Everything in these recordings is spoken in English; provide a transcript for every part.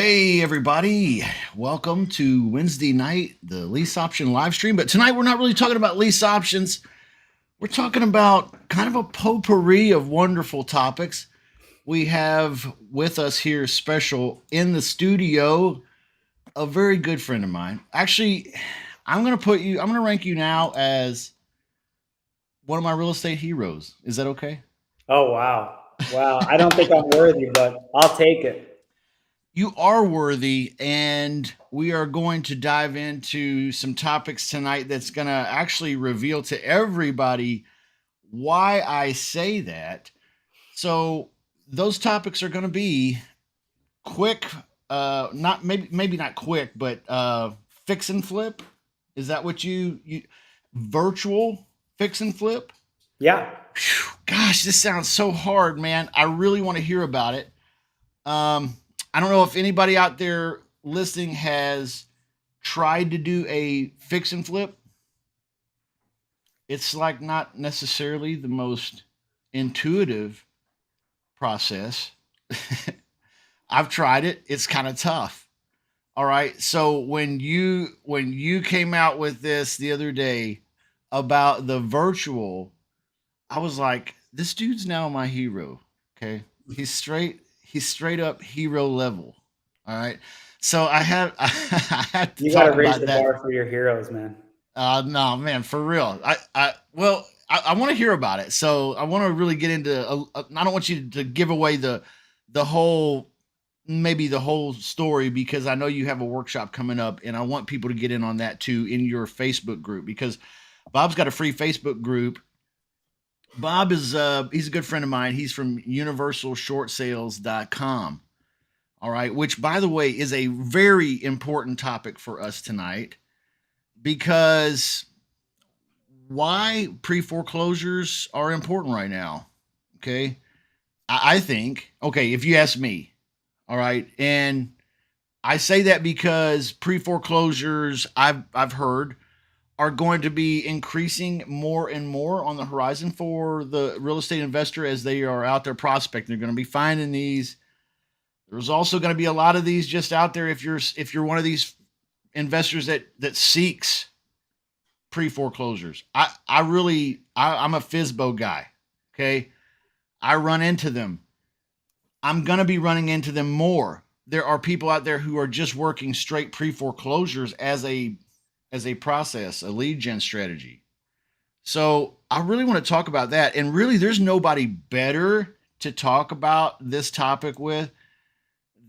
Hey, everybody. Welcome to Wednesday night, the lease option live stream. But tonight, we're not really talking about lease options. We're talking about kind of a potpourri of wonderful topics. We have with us here, special in the studio, a very good friend of mine. Actually, I'm going to rank you now as one of my real estate heroes. Is that okay? Oh, wow. Wow. I don't think I'm worthy, but I'll take it. You are worthy, and we are going to dive into some topics tonight that's going to actually reveal to everybody why I say that. So those topics are going to be quick, not maybe not quick, but fix and flip. Is that what you virtual fix and flip? Yeah. Whew, gosh, this sounds so hard, man. I really want to hear about it. Um, I don't know if anybody out there listening has tried to do a fix and flip. It's like not necessarily the most intuitive process. I've tried it. It's kind of tough. All right. So when you came out with this the other day about the virtual, I was like, this dude's now my hero. Okay. He's straight up hero level. All right. So I had to You got to talk raise about the that. bar for your heroes, man. No, man, for real. I want to hear about it. So I want to really get into. I don't want you to give away the whole maybe the whole story because I know you have a workshop coming up, and I want people to get in on that too in your Facebook group because Bob's got a free Facebook group. Bob is he's a good friend of mine. He's from universalshortsales.com. All right, which by the way is a very important topic for us tonight because why pre-foreclosures are important right now. Okay. I think, okay, if you ask me, all right, and I say that because pre-foreclosures I've heard are going to be increasing more and more on the horizon for the real estate investor as they are out there prospecting. They're going to be finding these. There's also going to be a lot of these just out there if you're one of these investors that seeks pre-foreclosures. I'm a FISBO guy. Okay. I run into them. I'm gonna be running into them more. There are people out there who are just working straight pre-foreclosures as a process, a lead gen strategy. So I really want to talk about that. And really, there's nobody better to talk about this topic with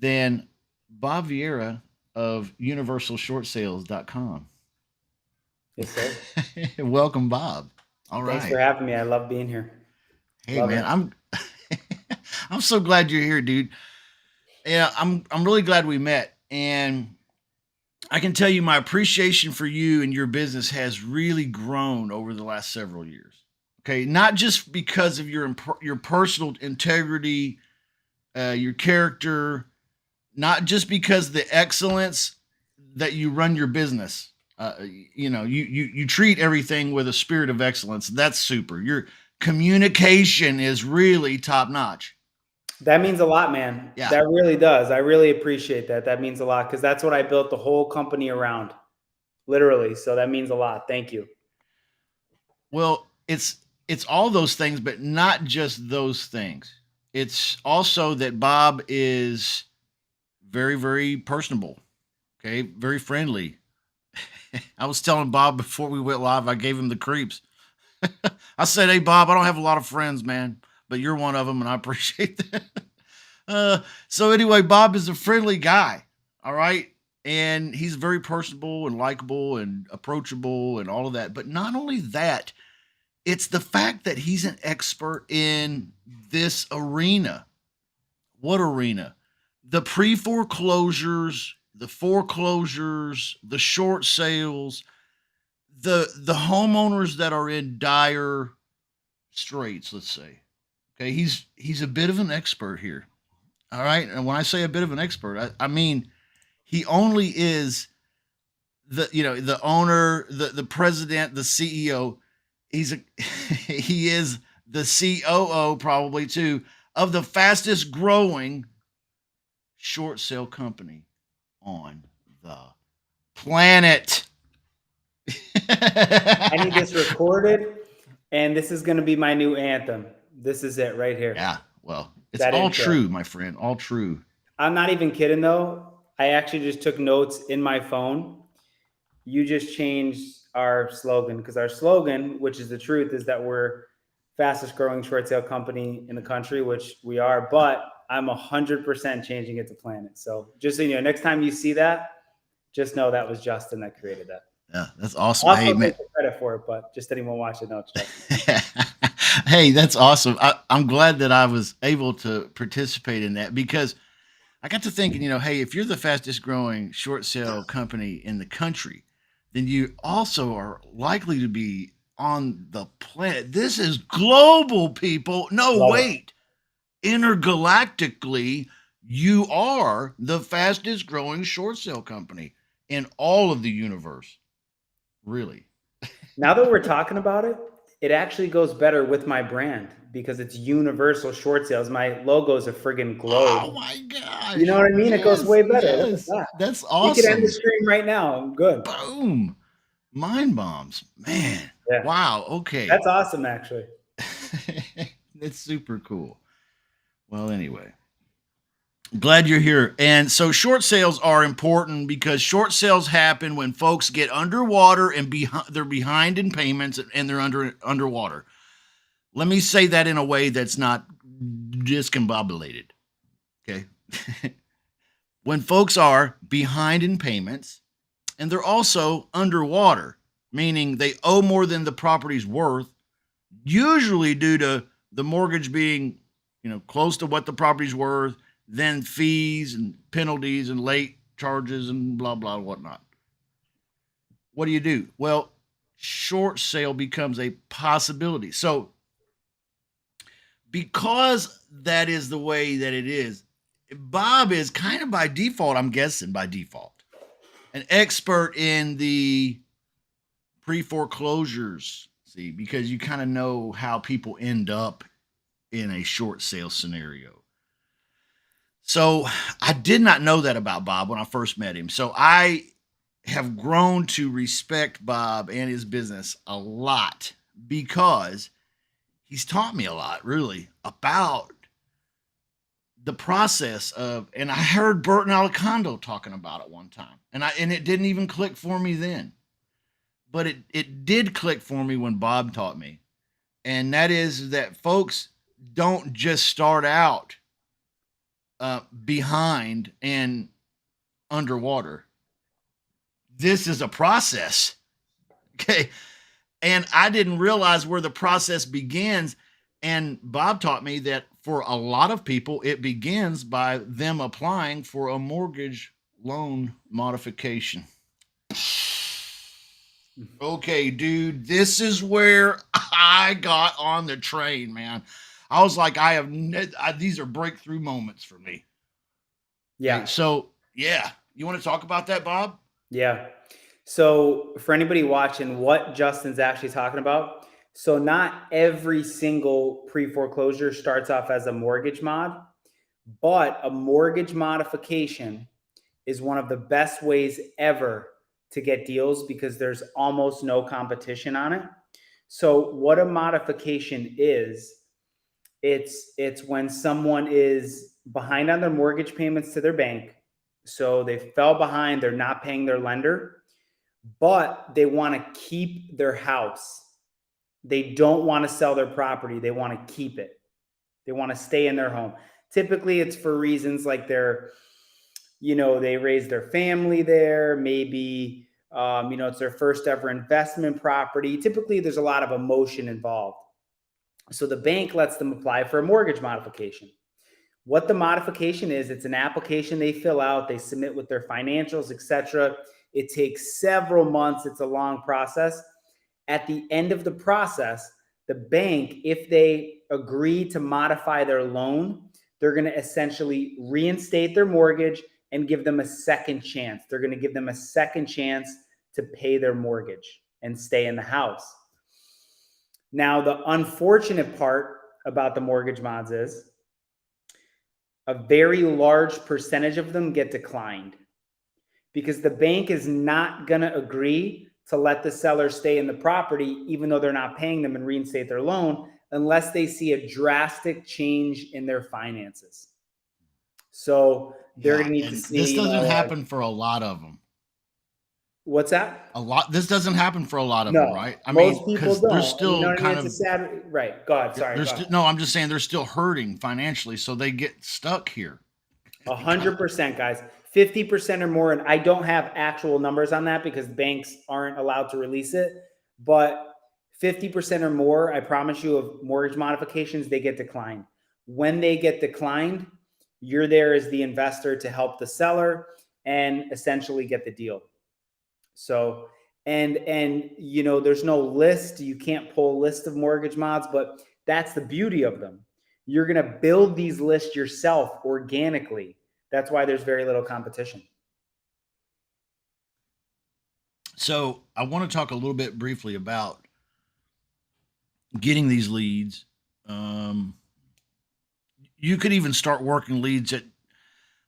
than Bob Vieira of universalshortsales.com. Yes, sir. Welcome, Bob. All Thanks for right. having me. I love being here. Hey Love man, it. I'm so glad you're here, dude. Yeah, I'm really glad we met. And I can tell you my appreciation for you and your business has really grown over the last several years. Okay, not just because of your personal integrity, your character, not just because of the excellence that you run your business. You treat everything with a spirit of excellence. That's super. Your communication is really top notch. That means a lot, man. Yeah. That really does. I really appreciate that. That means a lot because that's what I built the whole company around, literally. So that means a lot. Thank you. Well, it's all those things, but not just those things. It's also that Bob is very, very personable. Okay, very friendly. I was telling Bob before we went live, I gave him the creeps. I said, "Hey, Bob, I don't have a lot of friends, man, but you're one of them, and I appreciate that." So anyway, Bob is a friendly guy. All right, and he's very personable and likable and approachable and all of that. But not only that, it's the fact that he's an expert in this arena. What arena? The pre foreclosures, the short sales, the homeowners that are in dire straits, let's say. Okay, he's a bit of an expert here. All right. And when I say a bit of an expert, I mean he only is the owner, the president, the CEO. He's a he is the COO probably too of the fastest growing short sale company on the planet. I need this recorded, and this is going to be my new anthem. This is it right here. Yeah, well, it's That all intro. true, my friend, all true. I'm not even kidding though. I actually just took notes in my phone. You just changed our slogan, because our slogan, which is the truth, is that we're fastest growing short sale company in the country, which we are, but I'm 100% changing it to planet. So just so you know, next time you see that, just know that was Justin that created that. Yeah, that's awesome. I'll Hey, also man. take the credit for it, but just anyone watching knows Justin. Hey, that's awesome. I'm glad that I was able to participate in that because I got to thinking, hey, if you're the fastest growing short sale company in the country, then you also are likely to be on the planet. This is global, people. No, Love it. wait. Intergalactically, you are the fastest growing short sale company in all of the universe. Really. Now that we're talking about it, it actually goes better with my brand because it's universal short sales. My logo is a friggin' Oh globe. my You know gosh. what I mean? It goes Yes, way better. Look at yes. that. That's We could end the awesome. stream right now. I'm good. Boom. Mind bombs. Man. Yeah. Wow. Okay. That's awesome, actually. It's super cool. Well, anyway, glad you're here. And so short sales are important because short sales happen when folks get underwater and they're behind in payments and they're underwater. Let me say that in a way that's not discombobulated. Okay. When folks are behind in payments and they're also underwater, meaning they owe more than the property's worth, usually due to the mortgage being, close to what the property's worth, then fees and penalties and late charges and blah blah whatnot. What do? Well, short sale becomes a possibility. So because that is the way that it is, Bob is kind of by default, I'm guessing by default, an expert in the pre foreclosures. See, because you kind of know how people end up in a short sale scenario. So I did not know that about Bob when I first met him. So I have grown to respect Bob and his business a lot because he's taught me a lot, really, about the process of, and I heard Burton Alicondo talking about it one time, and it didn't even click for me then, but it did click for me when Bob taught me, and that is that folks don't just start out behind and underwater. This is a process, okay, and I didn't realize where the process begins. And Bob taught me that for a lot of people, it begins by them applying for a mortgage loan modification. Okay, dude, this is where I got on the train, man. I was like, these are breakthrough moments for me. Okay, Yeah. so yeah, you want to talk about that, Bob? Yeah. So for anybody watching, what Justin's actually talking about. So not every single pre-foreclosure starts off as a mortgage mod, but a mortgage modification is one of the best ways ever to get deals because there's almost no competition on it. So what a modification is, it's when someone is behind on their mortgage payments to their bank. So they fell behind, they're not paying their lender, but they want to keep their house. They don't want to sell their property. They want to keep it. They want to stay in their home. Typically, it's for reasons like they raise their family there. Maybe, it's their first ever investment property. Typically, there's a lot of emotion involved. So the bank lets them apply for a mortgage modification. What the modification is, it's an application they fill out, they submit with their financials, etc. It takes several months. It's a long process. At the end of the process, the bank, if they agree to modify their loan, they're going to essentially reinstate their mortgage and give them a second chance. They're going to give them a second chance to pay their mortgage and stay in the house. Now, the unfortunate part about the mortgage mods is a very large percentage of them get declined because the bank is not going to agree to let the seller stay in the property, even though they're not paying them and reinstate their loan, unless they see a drastic change in their finances. So they're Yeah, going to need to and this see, doesn't happen for a lot of them. what's that? This doesn't happen for a lot of them, No, right? I mean, most people because they're don't. And you know still what I mean? kind It's a of sad, right? Go ahead. Sorry. they're Go still ahead. no, I'm just saying they're still hurting financially, so they get stuck here. Because 100%, guys. 50% or more. And I don't have actual numbers on that because banks aren't allowed to release it. But 50% or more, I promise you, of mortgage modifications, they get declined. When they get declined, you're there as the investor to help the seller and essentially get the deal. So, and you know, there's no list. You can't pull a list of mortgage mods, but that's the beauty of them. You're going to build these lists yourself organically. That's why there's very little competition. so I want to talk a little bit briefly about getting these leads. Um, you could even start working leads at,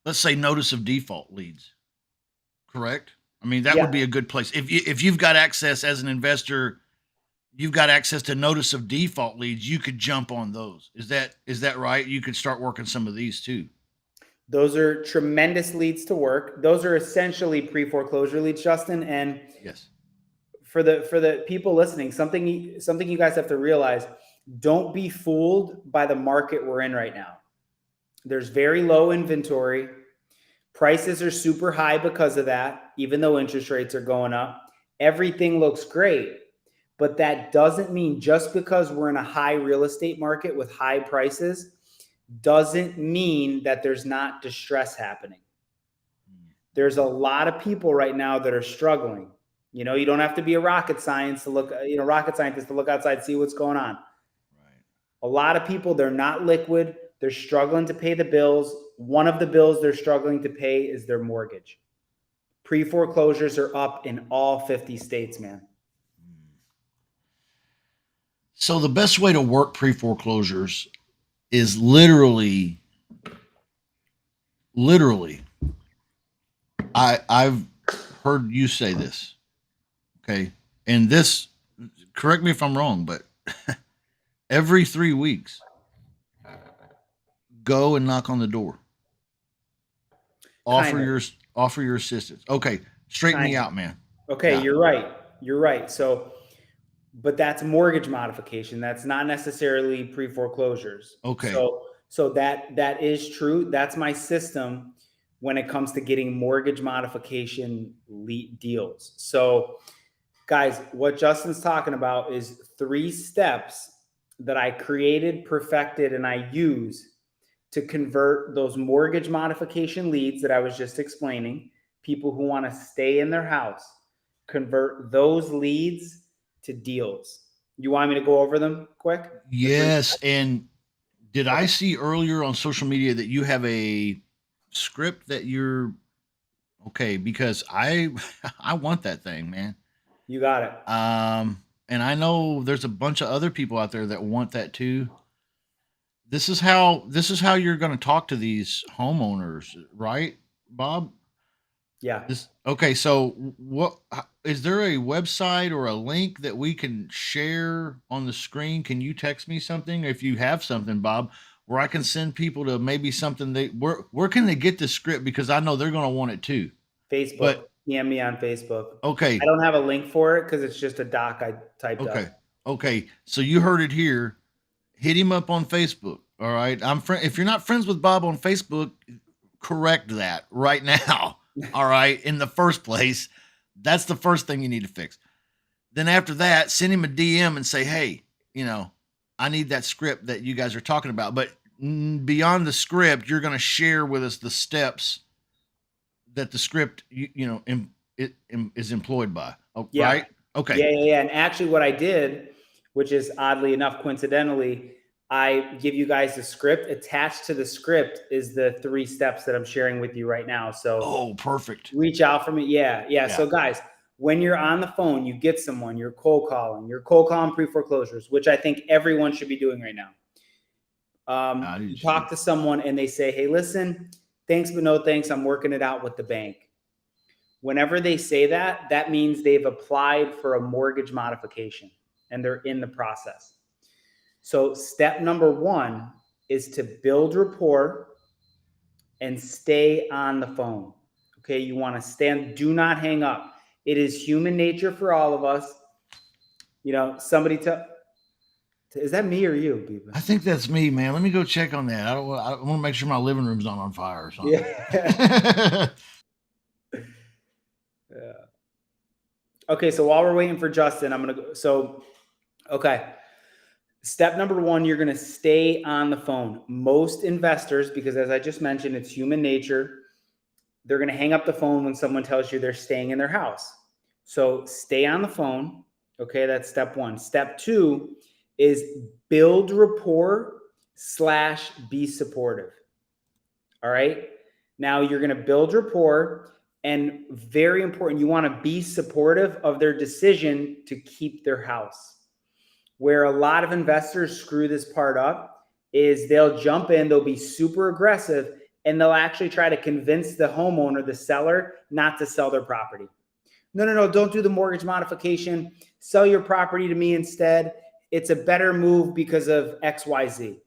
let's say, notice of default leads. Correct? I mean, that would Yeah, be a good place. If you've got access as an investor, you've got access to notice of default leads, you could jump on those. Is that right? You could start working some of these too. those are tremendous leads to work. Those are essentially pre-foreclosure leads, Justin. And Yes. for the people listening, something you guys have to realize: don't be fooled by the market we're in right now. There's very low inventory. Prices are super high because of that, even though interest rates are going up. Everything looks great. But that doesn't mean just because we're in a high real estate market with high prices, doesn't mean that there's not distress happening. There's a lot of people right now that are struggling. You know, you don't have to be a rocket scientist to look outside, see what's going on. Right. A lot of people, they're not liquid. They're struggling to pay the bills. One of the bills they're struggling to pay is their mortgage. Pre-foreclosures are up in all 50 states, man. So the best way to work pre foreclosures is literally. I've heard you say this. Okay, and this. Correct me if I'm wrong, but every 3 weeks, go and knock on the door. Offer Kind of, your offer your assistance. Okay, straighten me kind of. out, man. Okay, Yeah. you're right. You're right. So, but that's mortgage modification. That's not necessarily pre-foreclosures. Okay. So that is true. That's my system when it comes to getting mortgage modification deals. So, guys, what Justin's talking about is 3 steps that I created, perfected, and I use to convert those mortgage modification leads that I was just explaining, people who want to stay in their house, convert those leads to deals. You want me to go over them quick? The 3 Yes, steps? and did I Okay, see earlier on social media that you have a script that you're okay? Because I I want that thing, man. you got it. And I know there's a bunch of other people out there that want that too. This is how you're going to talk to these homeowners, right, Bob? Yeah. This okay. So what is there a website or a link that we can share on the screen? Can you text me something if you have something, Bob, where I can send people to maybe something they where can they get this script? Because I know they're going to want it too. Facebook. But DM me on Facebook. I okay, don't have a link for it because it's just a doc I typed okay, up. okay. So you heard it here. Hit him up on Facebook. All right. If you're not friends with Bob on Facebook, correct that right now. All right. In the first place, that's the first thing you need to fix. Then after that, send him a DM and say, hey, I need that script that you guys are talking about. But beyond the script, you're going to share with us the steps that the script, is employed by. Oh, Yeah. right? Okay. Yeah. And actually, what I did, which is oddly enough, coincidentally, I give you guys the script. Attached to the script is the 3 steps that I'm sharing with you right now. So Oh, perfect. reach out for me. Yeah. Yeah. So, guys, when you're on the phone, you get someone, you're cold calling pre foreclosures, which I think everyone should be doing right now. I do You too. talk to someone and they say, hey, listen, thanks, but no thanks. I'm working it out with the bank. Whenever they say that, that means they've applied for a mortgage modification and they're in the process. So, step number one is to build rapport and stay on the phone. Okay, you want to stand, do not hang up. It is human nature for all of us. You know, somebody tell, is that me or you, Biba? I think that's me, man. Let me go check on that. I want to make sure my living room's not on fire or something. Yeah. Yeah. Okay, so while we're waiting for Justin, I'm going to go. So, okay. Step number one, you're going to stay on the phone. Most investors, because as I just mentioned, it's human nature, they're going to hang up the phone when someone tells you they're staying in their house. So stay on the phone. Okay, that's step one. Step two is build rapport / be supportive. All right. Now you're going to build rapport, and very important, you want to be supportive of their decision to keep their house. Where a lot of investors screw this part up is they'll jump in, they'll be super aggressive, and they'll actually try to convince the homeowner, the seller, not to sell their property. No, don't do the mortgage modification. Sell your property to me instead. It's a better move because of XYZ.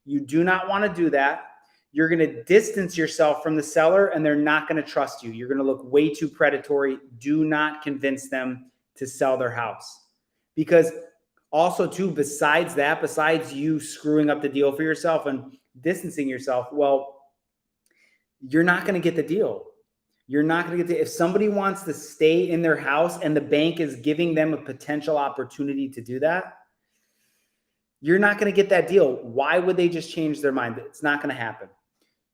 You do not want to do that. You're going to distance yourself from the seller and they're not going to trust you. You're going to look way too predatory. Do not convince them to sell their house. Because also, too, besides that, besides you screwing up the deal for yourself and distancing yourself, well, you're not going to get the deal. You're not going to get the, if somebody wants to stay in their house and the bank is giving them a potential opportunity to do that, you're not going to get that deal. Why would they just change their mind? It's not going to happen.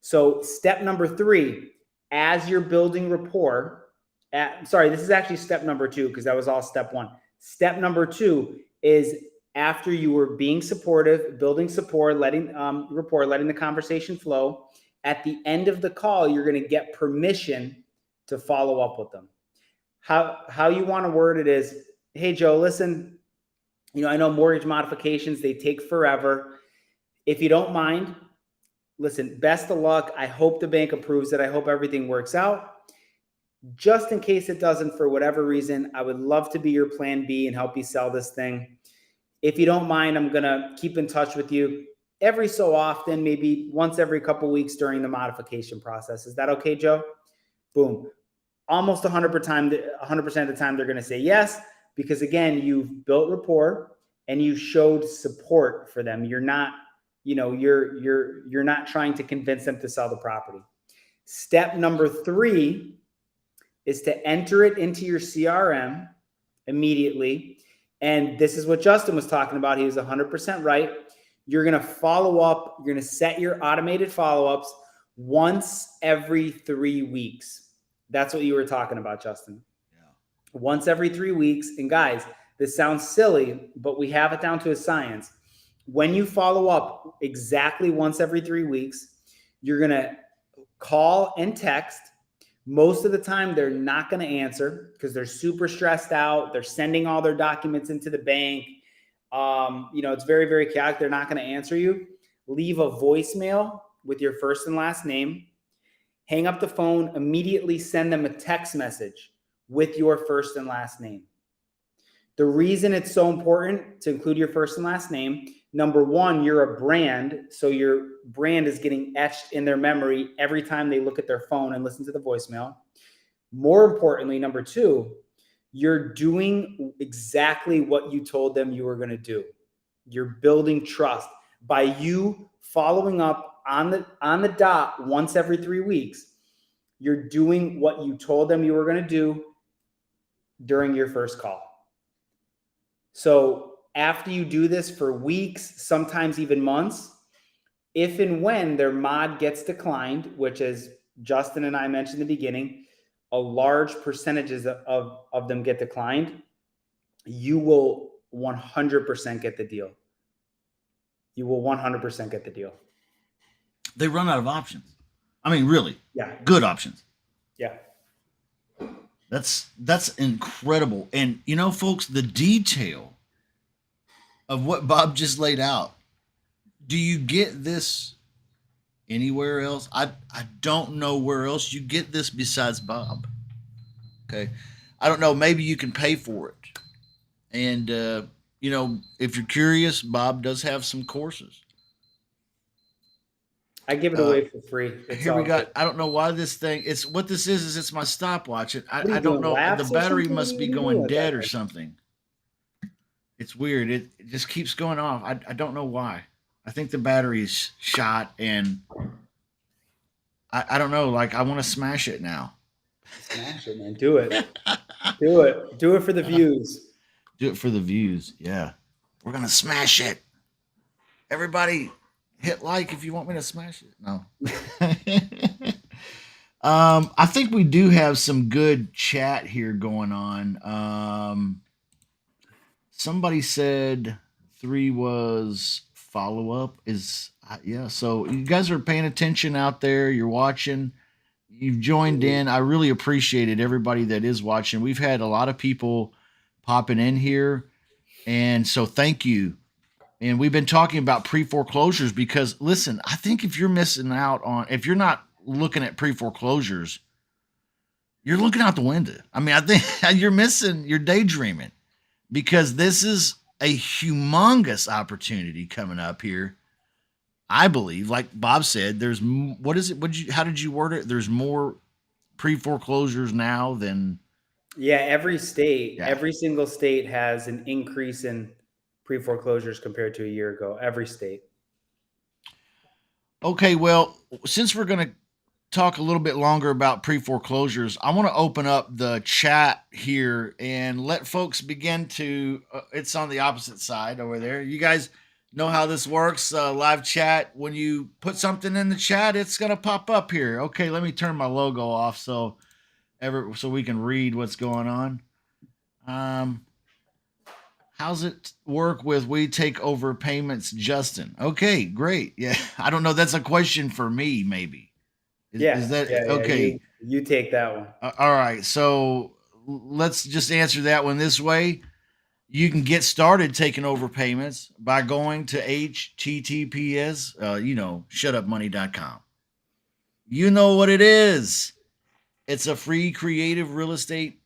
So step number three, as you're building rapport, this is actually step number two because that was all step one. Step number two is after you were being supportive, building support, letting rapport, letting the conversation flow. At the end of the call, you're going to get permission to follow up with them. How you want to word it is, hey, Joe, listen, I know mortgage modifications, they take forever. If you don't mind, listen, best of luck. I hope the bank approves it. I hope everything works out. Just in case it doesn't for whatever reason, I would love to be your plan B and help you sell this thing. If you don't mind, I'm going to keep in touch with you every so often, maybe once every couple of weeks during the modification process. Is that okay, Joe? Boom. Almost 100% of the time, they're going to say yes, because again, you've built rapport and you showed support for them. You're not, you're not trying to convince them to sell the property. Step number three is to enter it into your CRM immediately. And this is what Justin was talking about. He was 100% right. You're going to follow up. You're going to set your automated follow-ups once every 3 weeks. That's what you were talking about, Justin. Yeah. Once every 3 weeks. And guys, this sounds silly, but we have it down to a science. When you follow up exactly once every 3 weeks, you're going to call and text. Most of the time, they're not going to answer because they're super stressed out. They're sending all their documents into the bank. It's very, very chaotic. They're not going to answer you. Leave a voicemail with your first and last name. Hang up the phone, immediately send them a text message with your first and last name. The reason it's so important to include your first and last name, number one, you're a brand, so your brand is getting etched in their memory every time they look at their phone and listen to the voicemail. More importantly, number two, you're doing exactly what you told them you were going to do. You're building trust by you following up on the dot once every 3 weeks. You're doing what you told them you were going to do during your first call. So after you do this for weeks, sometimes even months, if and when their mod gets declined, which as Justin and I mentioned in the beginning, a large percentages of them get declined, you will 100% get the deal. You will 100% get the deal. They run out of options. I mean, really. Yeah. Good options. Yeah. That's incredible. And folks, the detail of what Bob just laid out, Do you get this anywhere else? I don't know where else you get this besides Bob. Okay, I don't know. Maybe you can pay for it, and if you're curious, Bob does have some courses. I give it Uh, away for free. It's Here we all good. got. I don't know why this thing. It's what this is. Is it's my stopwatch. What are I you don't doing? know. The Laps or battery something? must What be are you doing going with that dead or thing? something. It's weird. It just keeps going off. I don't know why. I think the battery's shot, and I don't know. Like I want to smash it now. Smash it, man. Do it. Do it. Do it for the views. Do it for the views. Yeah, we're gonna smash it. Everybody, hit like if you want me to smash it. No. I think we do have some good chat here going on. Somebody said three was follow up. Is yeah. So you guys are paying attention out there. You're watching. You've joined in. I really appreciate it. Everybody that is watching. We've had a lot of people popping in here, and so thank you. And we've been talking about pre foreclosures because listen, I think if you're missing out on, if you're not looking at pre foreclosures, you're looking out the window. I mean, I think you're daydreaming because this is a humongous opportunity coming up here. I believe, like Bob said, there's what is it? How did you word it? There's more pre foreclosures now than Yeah, every state, yeah. every single state has an increase in pre foreclosures compared to a year ago. Every state. Okay, well, since we're going to talk a little bit longer about pre foreclosures, I want to open up the chat here and let folks begin to. It's on the opposite side over there. You guys know how this works. Live chat. When you put something in the chat, it's gonna pop up here. Okay, let me turn my logo off so we can read what's going on. Um, how's it work with we take over payments, Justin? Okay, great. Yeah, I don't know. That's a question for me, maybe. Is Yeah, that yeah, yeah. okay? You take that one. All right. So let's just answer that one this way. You can get started taking over payments by going to https, shutupmoney.com. You know what it is. It's a free creative real estate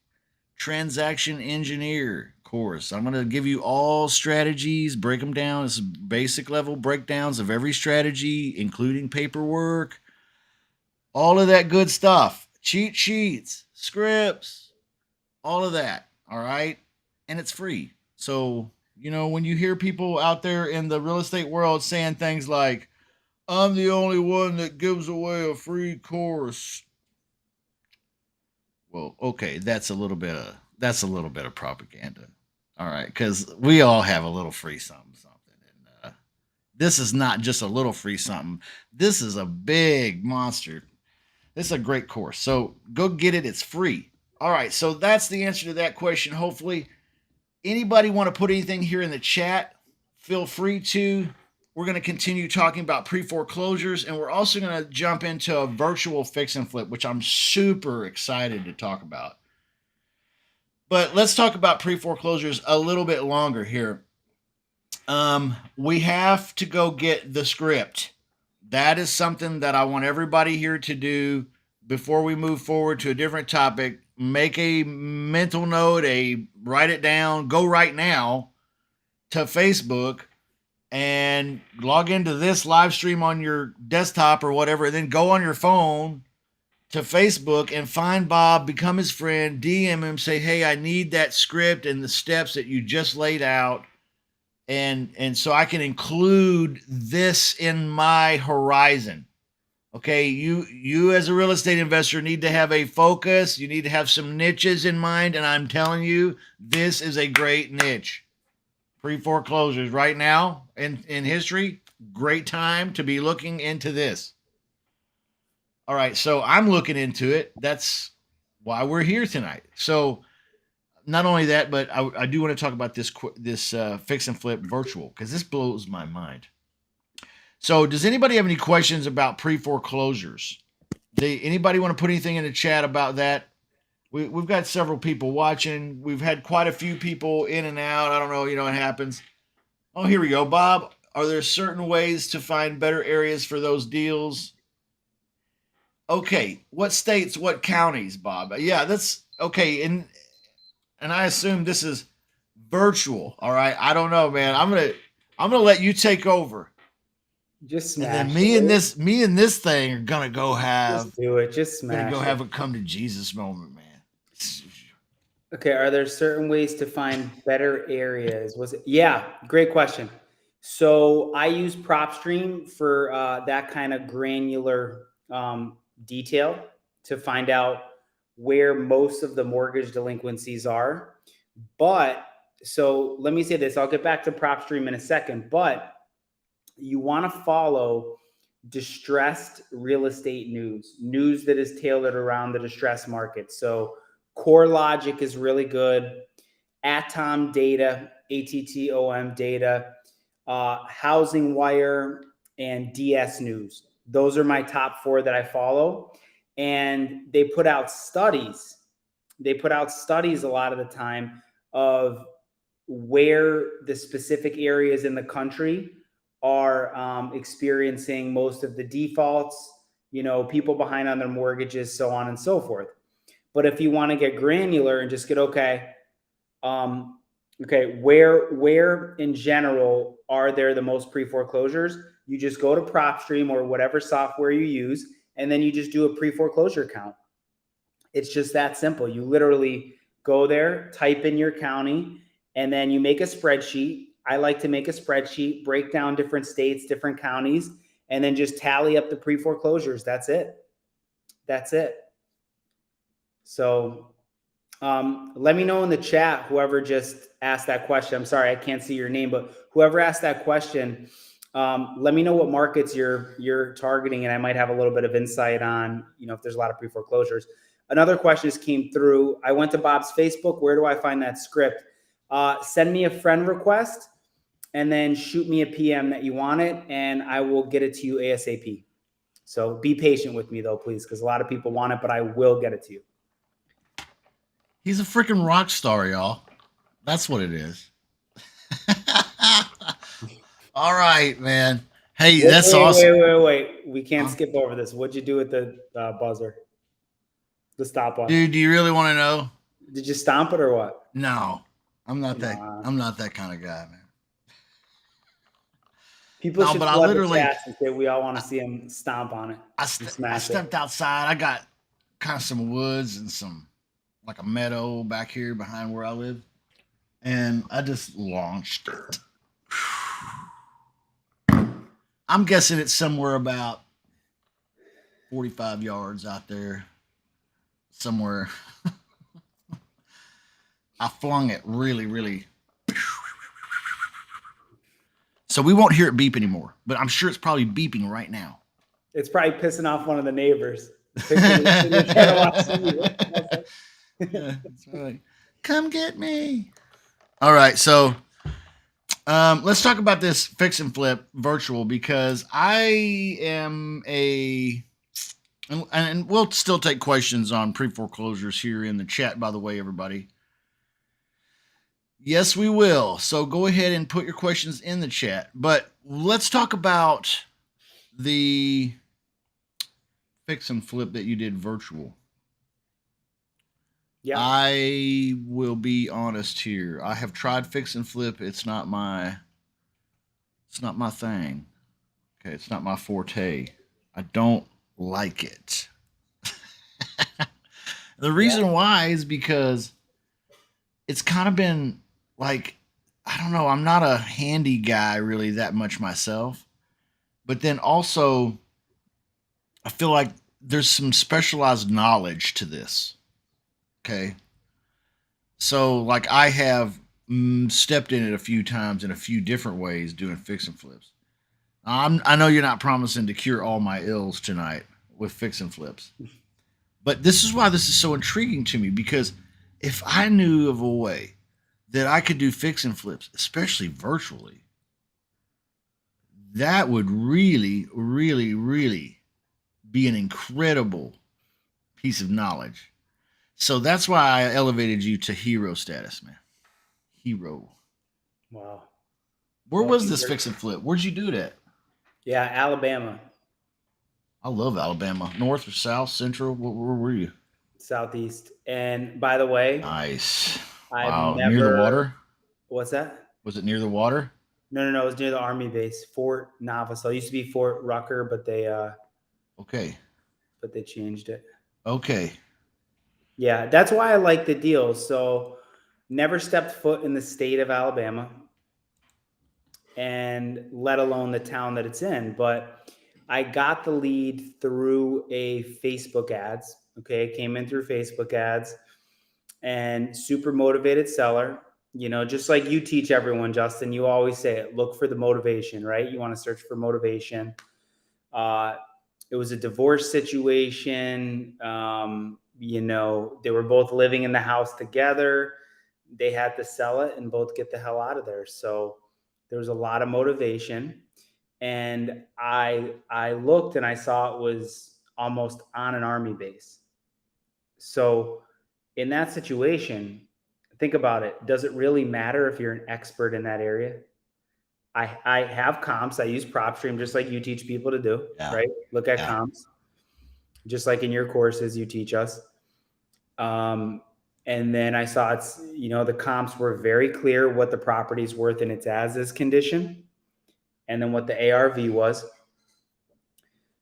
transaction engineer course. I'm going to give you all strategies, break them down. It's basic level breakdowns of every strategy, including paperwork, all of that good stuff, cheat sheets, scripts, all of that. All right. And it's free. So, when you hear people out there in the real estate world saying things like, I'm the only one that gives away a free course. Well, okay, that's a little bit of propaganda. All right, because we all have a little free something, something, and this is not just a little free something. This is a big monster. This is a great course. So go get it. It's free. All right. So that's the answer to that question. Hopefully, anybody want to put anything here in the chat? Feel free to. We're going to continue talking about pre foreclosures, and we're also going to jump into a virtual fix and flip, which I'm super excited to talk about. But let's talk about pre foreclosures a little bit longer here. We have to go get the script. That is something that I want everybody here to do before we move forward to a different topic. Make a mental note, write it down, go right now to Facebook and log into this live stream on your desktop or whatever, and then go on your phone to Facebook and find Bob, become his friend, DM him, say, hey, I need that script and the steps that you just laid out. And so I can include this in my horizon. Okay, you as a real estate investor need to have a focus. You need to have some niches in mind, and I'm telling you, this is a great niche. Pre-foreclosures right now in history, great time to be looking into this. All right, so I'm looking into it. That's why we're here tonight. So not only that, but I do want to talk about this fix and flip virtual because this blows my mind. So, does anybody have any questions about pre foreclosures? Anybody want to put anything in the chat about that? We've got several people watching. We've had quite a few people in and out. I don't know. It happens. Oh, here we go, Bob. Are there certain ways to find better areas for those deals? Okay, what states, what counties, Bob? Yeah, that's okay. And I assume this is virtual. All right. I don't know, man. I'm gonna let you take over. Just And then smash it. me and this thing are gonna go Just have do it. Just gonna go smash it. have a come to Jesus moment, man. Okay, are there certain ways to find better areas? Was it? Yeah, great question. So I use PropStream for that kind of granular detail to find out where most of the mortgage delinquencies are. But so let me say this. I'll get back to PropStream in a second. But you want to follow distressed real estate news that is tailored around the distressed market. So Core Logic is really good. Atom Data, ATTOM Data, Housing Wire, and DS News. Those are my top four that I follow. And they put out studies. They put out studies a lot of the time of where the specific areas in the country are experiencing most of the defaults, people behind on their mortgages, so on and so forth. But if you want to get granular and just get um, where in general are there the most pre foreclosures? You just go to PropStream or whatever software you use, and then you just do a pre foreclosure count. It's just that simple. You literally go there, type in your county, and then you make a spreadsheet. I like to make a spreadsheet, break down different states, different counties, and then just tally up the pre foreclosures. That's it. That's it. So let me know in the chat, whoever just asked that question. I'm sorry, I can't see your name, but whoever asked that question, let me know what markets you're targeting, and I might have a little bit of insight on, if there's a lot of pre foreclosures. Another question just came through. I went to Bob's Facebook. Where do I find that script? Send me a friend request, and then shoot me a PM that you want it, and I will get it to you ASAP. So be patient with me though, please, because a lot of people want it, but I will get it to you. He's a freaking rock star, y'all. That's what it is. All right, man. Hey, that's awesome. Wait. We can't Huh? skip over this. What'd you do with the buzzer? The stopwatch. Dude, do you really want to know? Did you stomp it or what? No. I'm not that Nah. I'm not that kind of guy, man. People No, should but I flood the literally chats and say we all want to see him stomp on it and I smash it. stepped outside. I got kind of some woods and some like a meadow back here behind where I live, and I just launched it. I'm guessing it's somewhere about 45 yards out there somewhere. I flung it really, really. So we won't hear it beep anymore, but I'm sure it's probably beeping right now. It's probably pissing off one of the neighbors. They're trying to watch TV. Yeah, that's right. Come get me. All right, so let's talk about this fix and flip virtual because I am and we'll still take questions on pre foreclosures here in the chat. By the way, everybody. Yes, we will. So go ahead and put your questions in the chat. But let's talk about the fix and flip that you did virtual. Yeah. I will be honest here. I have tried fix and flip. It's not my thing. Okay, it's not my forte. I don't like it. The Yeah. reason why is because it's kind of been like I don't know, I'm not a handy guy really that much myself. But then also I feel like there's some specialized knowledge to this. Okay. So like I have stepped in it a few times in a few different ways doing fix and flips. I know you're not promising to cure all my ills tonight with fix and flips, but this is why this is so intriguing to me because if I knew of a way that I could do fix and flips, especially virtually, that would really, really, really be an incredible piece of knowledge. So that's why I elevated you to hero status, man. Hero. Wow. Where was this fix and flip? Where'd you do it at? Yeah, Alabama, I love Alabama. North or south, central? Where were you? Southeast. And by the way, Nice. I've Wow. Near the never, water? what's that? Was it near the water? No, no, no. It was near the Army base, Fort Navasol. It used to be Fort Rucker, Okay. but they changed it. Okay. Yeah, that's why I like the deal. So, never stepped foot in the state of Alabama, and let alone the town that it's in. But I got the lead through a Facebook ads. Okay, it came in through Facebook ads, and super motivated seller. Just like you teach everyone, Justin. You always say it. Look for the motivation, right? You want to search for motivation. Uh, it was a divorce situation. They were both living in the house together. They had to sell it and both get the hell out of there. So there was a lot of motivation. And I looked and I saw it was almost on an army base. So in that situation, think about it. Does it really matter if you're an expert in that area? I have comps. I use PropStream just like you teach people to do, Yeah. right? Look at Yeah. comps, just like in your courses you teach us. And then I saw the comps were very clear what the property's worth in its as is condition, and then what the ARV was.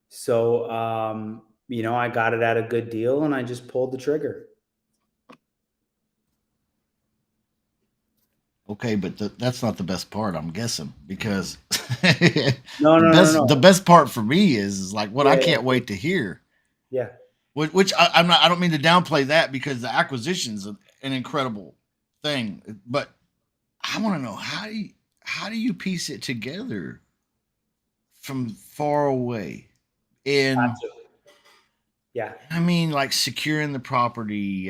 So, I got it at a good deal and I just pulled the trigger. Okay, but that's not the best part, I'm guessing, because No, no, no, the no. best part for me is like what Yeah, I yeah, can't wait to hear. yeah. Which I'm not. I don't mean to downplay that because the acquisition's an incredible thing, but I want to know how do you piece it together from far away? And Gotcha. Yeah, I mean, like securing the property,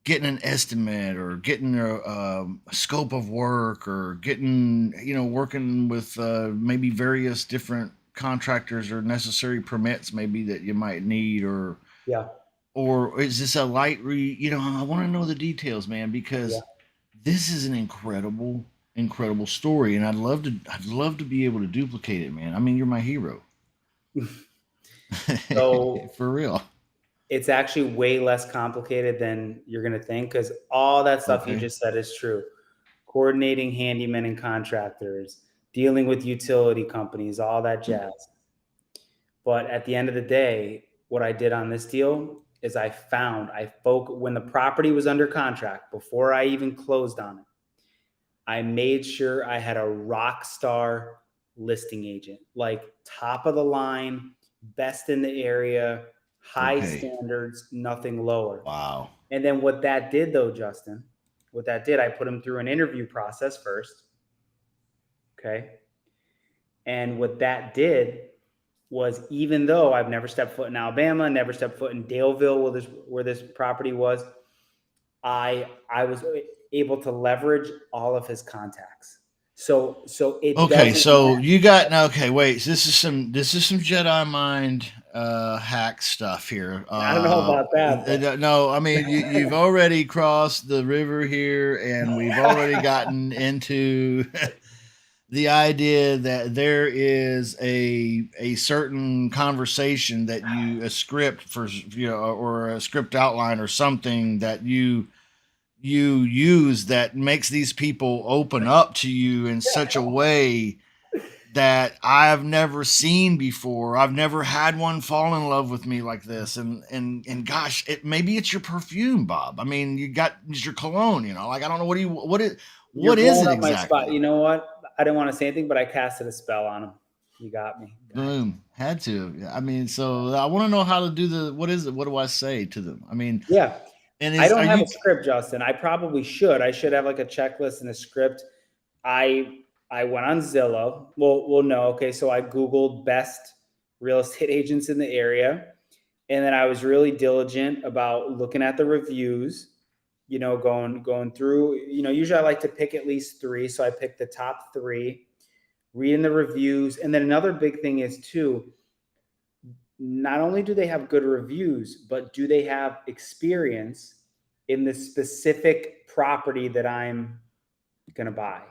getting an estimate, or getting a scope of work, or getting working with maybe various different contractors or necessary permits maybe that you might need, yeah, or is this a light I want to know the details, man, yeah. because this is an incredible story, and I'd love to be able to duplicate it, man. I mean, you're my hero. So For real. it's actually way less complicated than you're going to think, because all that stuff you Okay. just said is true. Coordinating handymen and contractors, dealing with utility companies, all that jazz. But at the end of the day, what I did on this deal is when the property was under contract, before I even closed on it, I made sure I had a rock star listing agent, like top of the line, best in the area, high Okay. standards, nothing lower. Wow. And then what that did though, Justin, I put him through an interview process first. Okay. And what that did was, even though I've never stepped foot in Alabama, never stepped foot in Daleville, where this property was, I was able to leverage all of his contacts. So it Okay, doesn't so matter. you got now. Okay, wait. This is some Jedi mind hack stuff here. I don't know about that, but No, I mean you've already crossed the river here, and we've already gotten into the idea that there is a certain conversation that a script for or a script outline or something that you use that makes these people open up to you in such a way that I've never seen before. I've never had one fall in love with me like this. And gosh, maybe it's your perfume, Bob. I mean, it's your cologne, like I don't know you're what is blowing it up my spot. exactly? You know what? I didn't want to say anything, but I casted a spell on him. You got me. Boom. Had to. I mean, so I want to know how to do what is it? What do I say to them? I mean, Yeah. and I are don't have you a script, Justin. I probably should. I should have like a checklist and a script. I I went on Zillow. Well, no. Okay, so I Googled best real estate agents in the area, and then I was really diligent about looking at the reviews. Going through. Usually I like to pick at least three, so I picked the top three, reading the reviews, and then another big thing is too. Not only do they have good reviews, but do they have experience in the specific property that I'm going to buy?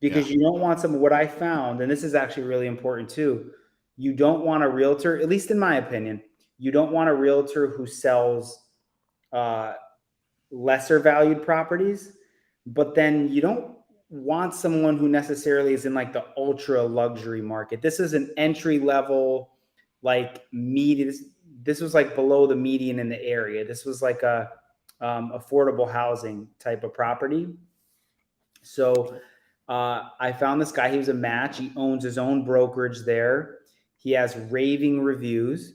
Yeah. because you don't want some, what I found, and this is actually really important too, you don't want a realtor, at least in my opinion, you don't want a realtor who sells uh, lesser valued properties, but then you don't want someone who necessarily is in like the ultra luxury market. This is an entry level, like median. This was like below the median in the area. This was like a affordable housing type of property. So I found this guy. He was a match. He owns his own brokerage there. He has raving reviews.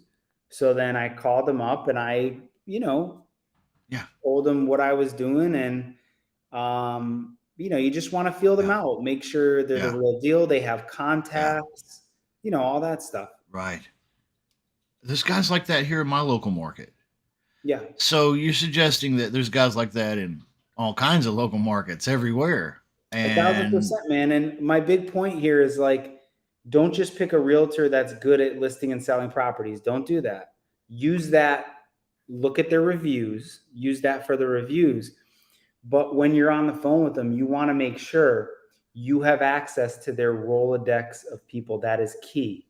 So then I called him up and I, Yeah. told him what I was doing. And, you just want to feel them Yeah. out, make sure they're the Yeah. real deal. They have Yeah. contacts, all that stuff. Right. There's guys like that here in my local market. Yeah. So you're suggesting that there's guys like that in all kinds of local markets everywhere. A thousand And percent, man. And my big point here is like, don't just pick a realtor that's good at listing and selling properties. Don't do that. Use that. Look at their reviews. Use that for the reviews. But when you're on the phone with them, you want to make sure you have access to their Rolodex of people. That is key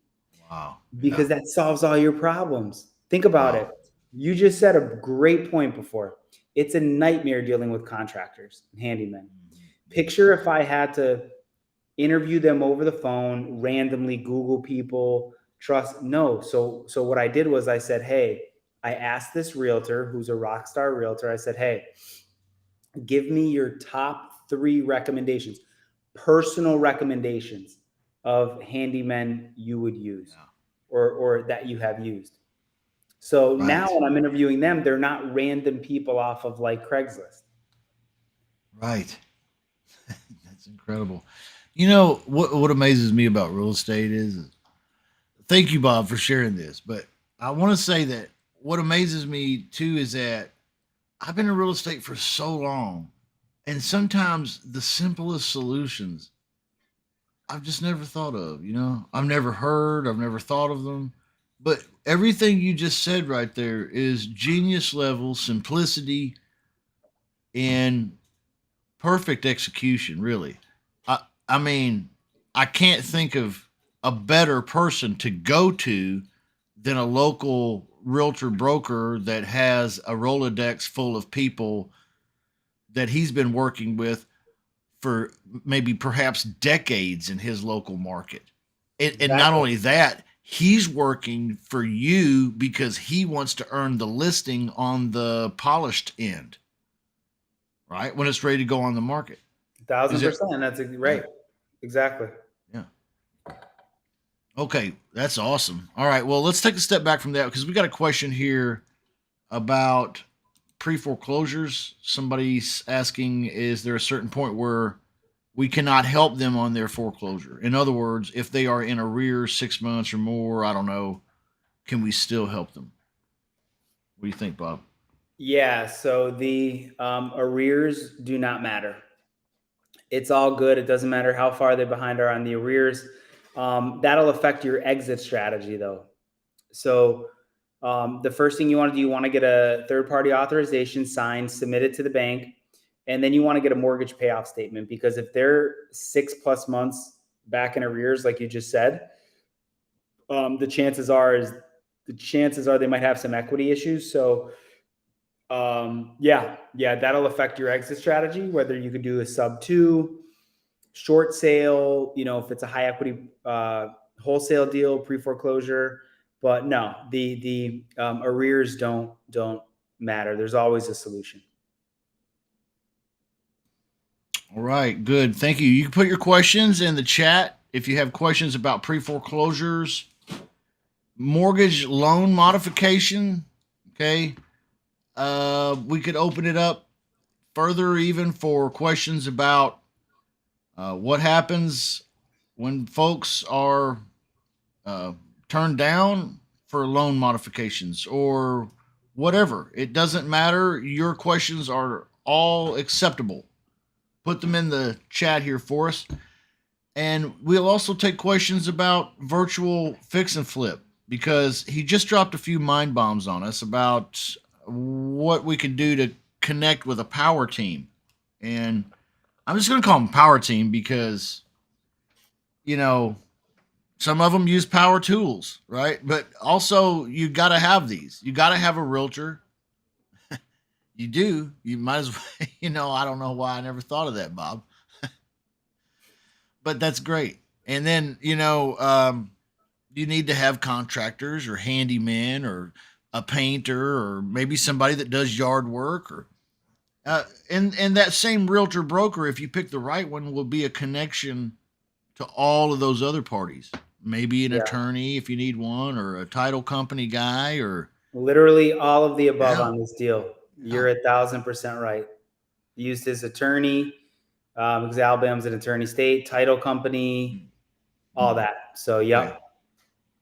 wow. Yeah. because that solves all your problems. Think about it. Wow. You just said a great point before. It's a nightmare dealing with contractors and handymen. Picture if I had to interview them over the phone, randomly Google people, trust. No. So what I did was I said, hey, I asked this realtor who's a rock star realtor. I said, hey, give me your top 3 recommendations, personal recommendations of handymen you would use Yeah. or that you have used. So now Right. when I'm interviewing them, they're not random people off of like Craigslist. Right. That's incredible. You know what amazes me about real estate is thank you, Bob, for sharing this. But I want to say that what amazes me too is that I've been in real estate for so long, and sometimes the simplest solutions I've just never thought of. I've never heard, I've never thought of them. But everything you just said right there is genius level simplicity and perfect execution, really. I mean, I can't think of a better person to go to than a local realtor broker that has a Rolodex full of people that he's been working with for maybe perhaps decades in his local market. And not Exactly. only that, he's working for you because he wants to earn the listing on the polished end, right? When it's ready to go on the market. Is Thousand it? percent. That's Yeah. right. Exactly. Yeah. Okay. That's awesome. All right. Well, let's take a step back from that because we got a question here about pre foreclosures. Somebody's asking, is there a certain point where we cannot help them on their foreclosure? In other words, if they are in arrears 6 months or more, I don't know, can we still help them? What do you think, Bob? Yeah. So the arrears do not matter. It's all good. It doesn't matter how far they're behind are on the arrears. That'll affect your exit strategy, though. So, the first thing you want to do, you want to get a third party authorization signed, submitted to the bank, and then you want to get a mortgage payoff statement because if they're 6+ months back in arrears, like you just said, the chances are they might have some equity issues. So, yeah, that'll affect your exit strategy. Whether you could do a sub two, short sale, if it's a high equity wholesale deal, pre foreclosure. But no, the arrears don't matter. There's always a solution. All right, good. Thank you. You can put your questions in the chat if you have questions about pre foreclosures, mortgage loan modification. Okay. We could open it up further even for questions about what happens when folks are uh, turned down for loan modifications or whatever. It doesn't matter. Your questions are all acceptable. Put them in the chat here for us. And we'll also take questions about virtual fix and flip because he just dropped a few mind bombs on us about what we can do to connect with a power team. And I'm just going to call them power team because, you know, some of them use power tools, right? But also, you got to have these. You got to have a realtor. You do. You might as well, I don't know why I never thought of that, Bob, but that's great. And then, you need to have contractors or handymen or a painter or maybe somebody that does yard work or and that same realtor broker, if you pick the right one, will be a connection to all of those other parties. Maybe an Yeah. attorney if you need one, or a title company guy, or Literally all of the above yeah, on this deal. yeah, You're 1,000% right. Used his attorney, because Alabama's an attorney state, title company, all mm, that. So, okay, yep.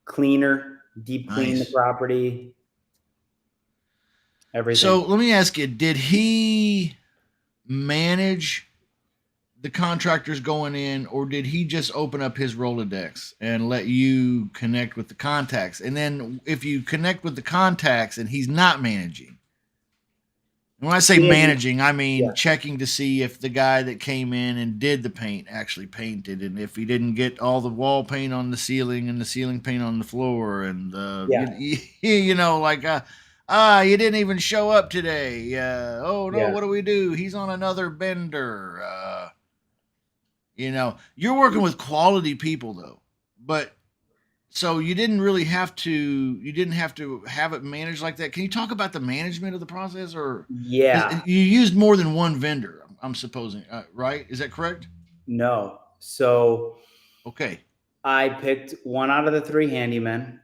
Cleaner, deep clean the nice. property, So everything. let me ask you: did he manage the contractors going in, or did he just open up his Rolodex and let you connect with the contacts? And then if you connect with the contacts and he's not managing, and when I say He didn't. managing, I Yeah. mean checking to see if the guy that came in and did the paint actually painted, and if he didn't get all the wall paint on the ceiling and the ceiling paint on the floor, and Yeah. like you didn't even show up today. Oh no, Yeah. what do we do? He's on another bender. You're working with quality people though, but so you didn't have to have it managed like that. Can you talk about the management of the process, or Yeah. you used more than one vendor? I'm supposing, right? Is that correct? No. So Okay, I picked one out of the three handymen,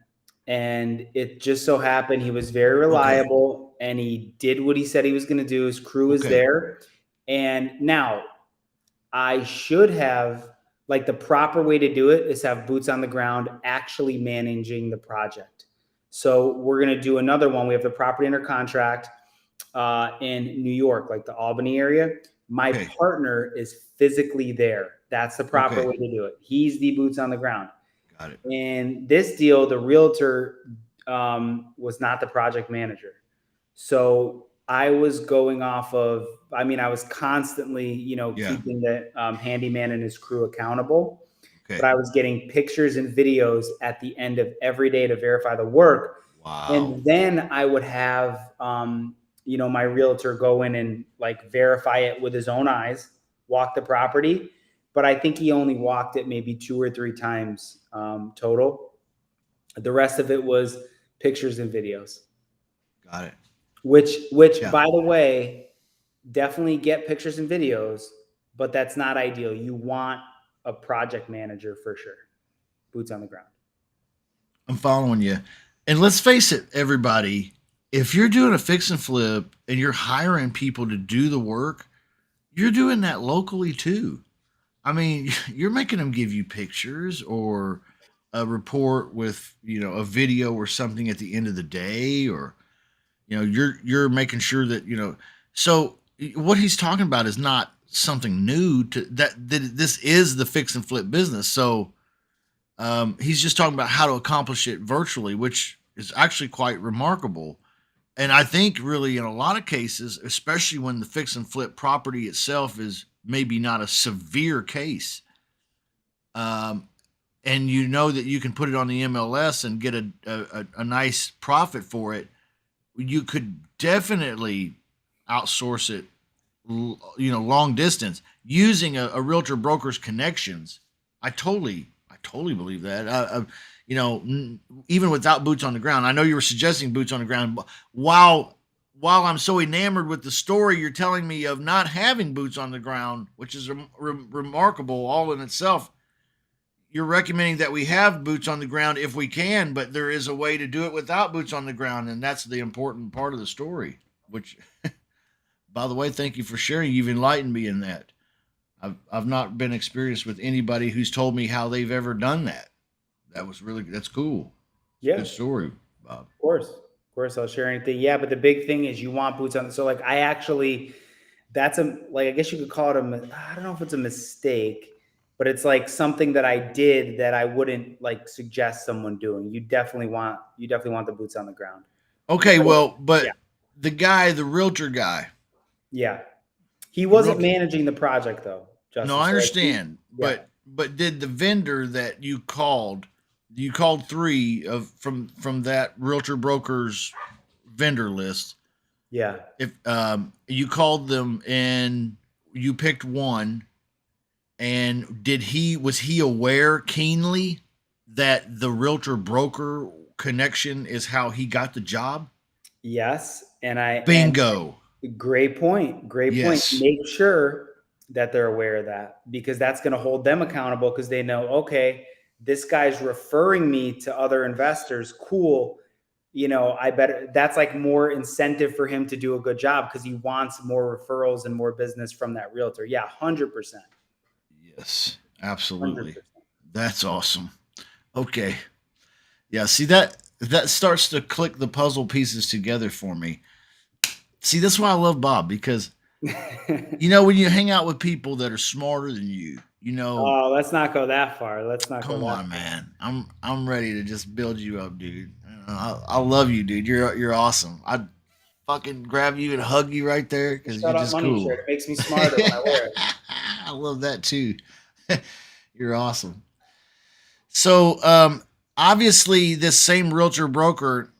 and it just so happened he was very okay, reliable and he did what he said he was going to do. His crew is okay, there. And now I should have, like, the proper way to do it is have boots on the ground actually managing the project. So we're going to do another one. We have the property under contract in New York, like the Albany area. My okay, partner is physically there. That's the proper okay. way to do it. He's the boots on the ground. Got it. In this deal, the realtor was not the project manager. So I was going off of, I was constantly, Yeah. keeping the handyman and his crew accountable, but Okay. I was getting pictures and videos at the end of every day to verify the work. Wow. And then I would have, my realtor go in and like verify it with his own eyes, walk the property. But I think he only walked it maybe 2 or 3 times total. The rest of it was pictures and videos. Got it. Which Yeah. by the way, definitely get pictures and videos, but that's not ideal. You want a project manager for sure. Boots on the ground. I'm following you. And let's face it, everybody, if you're doing a fix and flip and you're hiring people to do the work, you're doing that locally too. I mean, you're making them give you pictures or a report with, a video or something at the end of the day, or you're making sure that, so what he's talking about is not something new to that this is the fix and flip business. So he's just talking about how to accomplish it virtually, which is actually quite remarkable. And I think really in a lot of cases, especially when the fix and flip property itself is maybe not a severe case, um, and you know that you can put it on the MLS and get a nice profit for it, you could definitely outsource it, long distance using a realtor broker's connections. I totally believe that. Even without boots on the ground, I know you were suggesting boots on the ground. While I'm so enamored with the story you're telling me of not having boots on the ground, which is remarkable all in itself, you're recommending that we have boots on the ground if we can, but there is a way to do it without boots on the ground, and that's the important part of the story. Which, by the way, thank you for sharing. You've enlightened me in that. I've not been experienced with anybody who's told me how they've ever done that. That's cool. It's a Yeah, good story, Bob. of course. Of course, I'll share anything. Yeah, but the big thing is you want boots on. So like I actually that's a like I guess you could call it I don't know if it's a mistake, but it's like something that I did that I wouldn't like suggest someone doing. You definitely want the boots on the ground. Okay, well, Yeah. but the realtor guy, Yeah. He the wasn't realtor. managing the project though. No, Justin. I So like, understand, yeah, but did the vendor that you called three of from that realtor broker's vendor list? yeah. If you called them and you picked one, and did he was he aware keenly that the realtor broker connection is how he got the job? Yes, and Bingo. great point. Great point. Yes. Make sure that they're aware of that because that's going to hold them accountable because they know, okay, this guy's referring me to other investors. Cool. I better, that's like more incentive for him to do a good job because he wants more referrals and more business from that realtor. Yeah, 100%. Yes. Absolutely. 100%. That's awesome. Okay. Yeah, see that starts to click the puzzle pieces together for me. See, that's why I love Bob because when you hang out with people that are smarter than you, Oh, let's not go that far. Let's not go come that on, far. man. I'm ready to just build you up, dude. I love you, dude. You're awesome. I'd fucking grab you and hug you right there because you're Shut up just money shirt. cool. It makes me smarter when I wear it. I love that too. You're awesome. So, obviously, this same realtor broker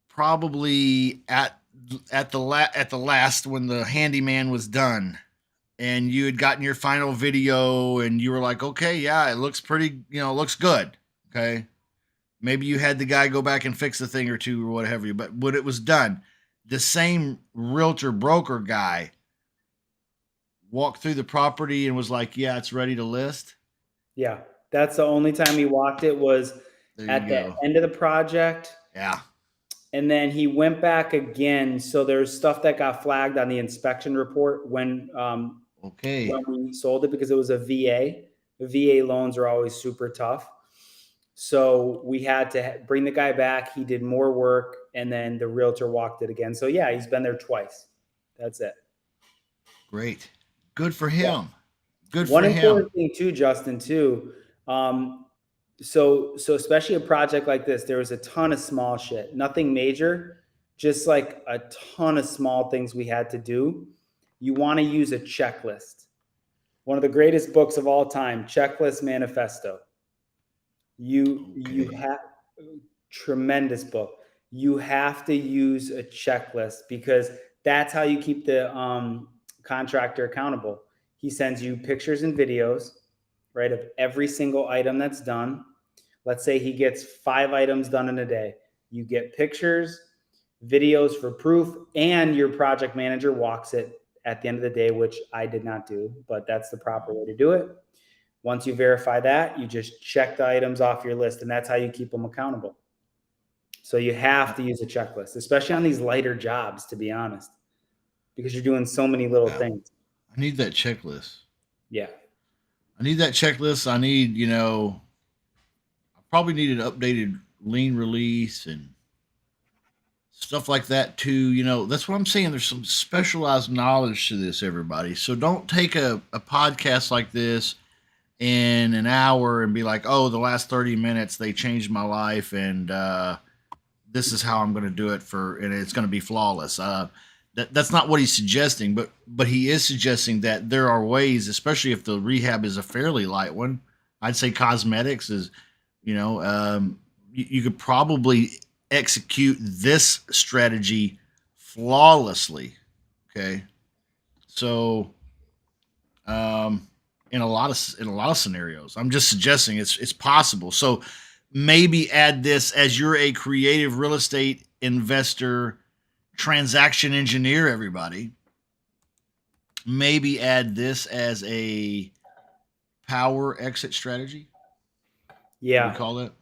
probably at the last when the handyman was done and you had gotten your final video and you were like, okay, yeah, it looks pretty, it looks good. Okay. Maybe you had the guy go back and fix a thing or two or whatever, but when it was done, the same realtor broker guy walked through the property and was like, yeah, it's ready to list. Yeah. That's the only time he walked it was There you at the go. end of the project. Yeah. And then he went back again. So there's stuff that got flagged on the inspection report Okay. when we sold it because it was a VA. The VA loans are always super tough. So we had to bring the guy back. He did more work, and then the realtor walked it again. So yeah, he's been there twice. That's it. Great. Good for Yeah. him. Good One for important him. thing too, Justin, too. Um, so especially a project like this, there was a ton of small shit, nothing major, just like a ton of small things we had to do. You want to use a checklist. One of the greatest books of all time, Checklist Manifesto. You Okay. have tremendous book. You have to use a checklist because that's how you keep the contractor accountable. He sends you pictures and videos, right, of every single item that's done. Let's say he gets 5 items done in a day. You get pictures, videos for proof, and your project manager walks it at the end of the day, which I did not do, but that's the proper way to do it. Once you verify that, you just check the items off your list, and that's how you keep them accountable. So you have to use a checklist, especially on these lighter jobs, to be honest, because you're doing so many little Yeah. things. I need that checklist. Yeah. I need that checklist. I need, I probably need an updated lean release and stuff like that too. That's what I'm saying. There's some specialized knowledge to this, everybody. So don't take a podcast like this in an hour and be like, oh, the last 30 minutes, they changed my life. And, this is how I'm going to do it and it's going to be flawless. That's not what he's suggesting, but he is suggesting that there are ways, especially if the rehab is a fairly light one. I'd say cosmetics is, you could probably execute this strategy flawlessly. Okay, so in a lot of scenarios, I'm just suggesting it's possible. So maybe add this as you're a creative real estate investor, transaction engineer, everybody. Maybe add this as a power exit strategy. Can we Yeah. call it?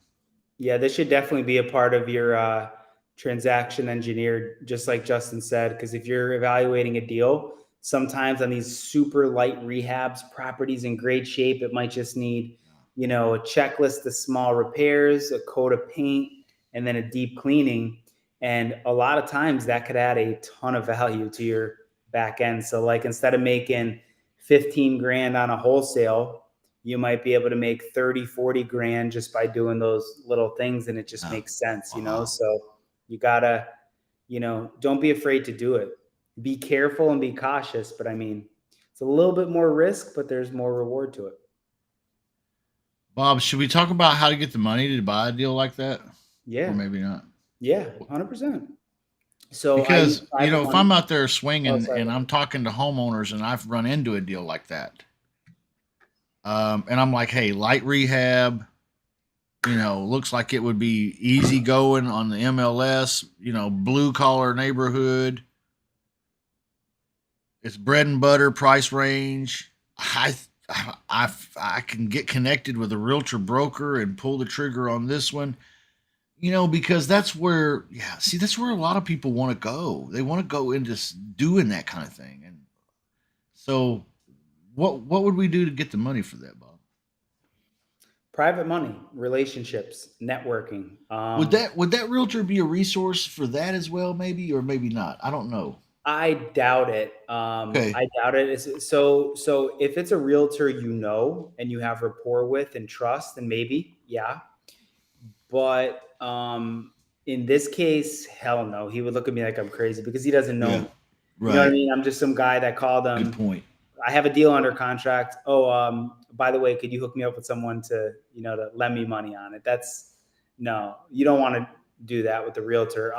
Yeah, this should definitely be a part of your transaction engineer, just like Justin said. Because if you're evaluating a deal, sometimes on these super light rehabs, properties in great shape, it might just need, a checklist of small repairs, a coat of paint, and then a deep cleaning. And a lot of times that could add a ton of value to your back end. So, like, instead of making 15 grand on a wholesale, you might be able to make 30, 40 grand just by doing those little things. And it just Yeah. makes sense, Wow. So you gotta, don't be afraid to do it. Be careful and be cautious. But I mean, it's It's a little bit more risk, but there's more reward to it. Bob, should we talk about how to get the money to buy a deal like that, or Yeah, maybe not? yeah, 100%. So I use Because private if money. I'm out there Oh, swinging sorry. and I'm talking to homeowners and I've run into a deal like that, and I'm like, hey, light rehab, looks like it would be easy going on the MLS, blue collar neighborhood. It's bread and butter price range. I can get connected with a realtor broker and pull the trigger on this one. Because that's where, yeah, see, that's where a lot of people want to go. They want to go into doing that kind of thing. And so, what would we do to get the money for that, Bob? Private money, relationships, networking. Would that realtor be a resource for that as well, maybe, or maybe not? I don't know. I doubt it. Okay, I doubt it. So if it's a realtor and you have rapport with and trust, then maybe, yeah. But in this case, hell no. He would look at me like I'm crazy because he doesn't know yeah, me. You know what I right. mean? I'm just some guy that called Good him. point. I have a deal under contract. Oh, by the way, could you hook me up with someone to lend me money on it? That's no, you don't want to do that with the realtor.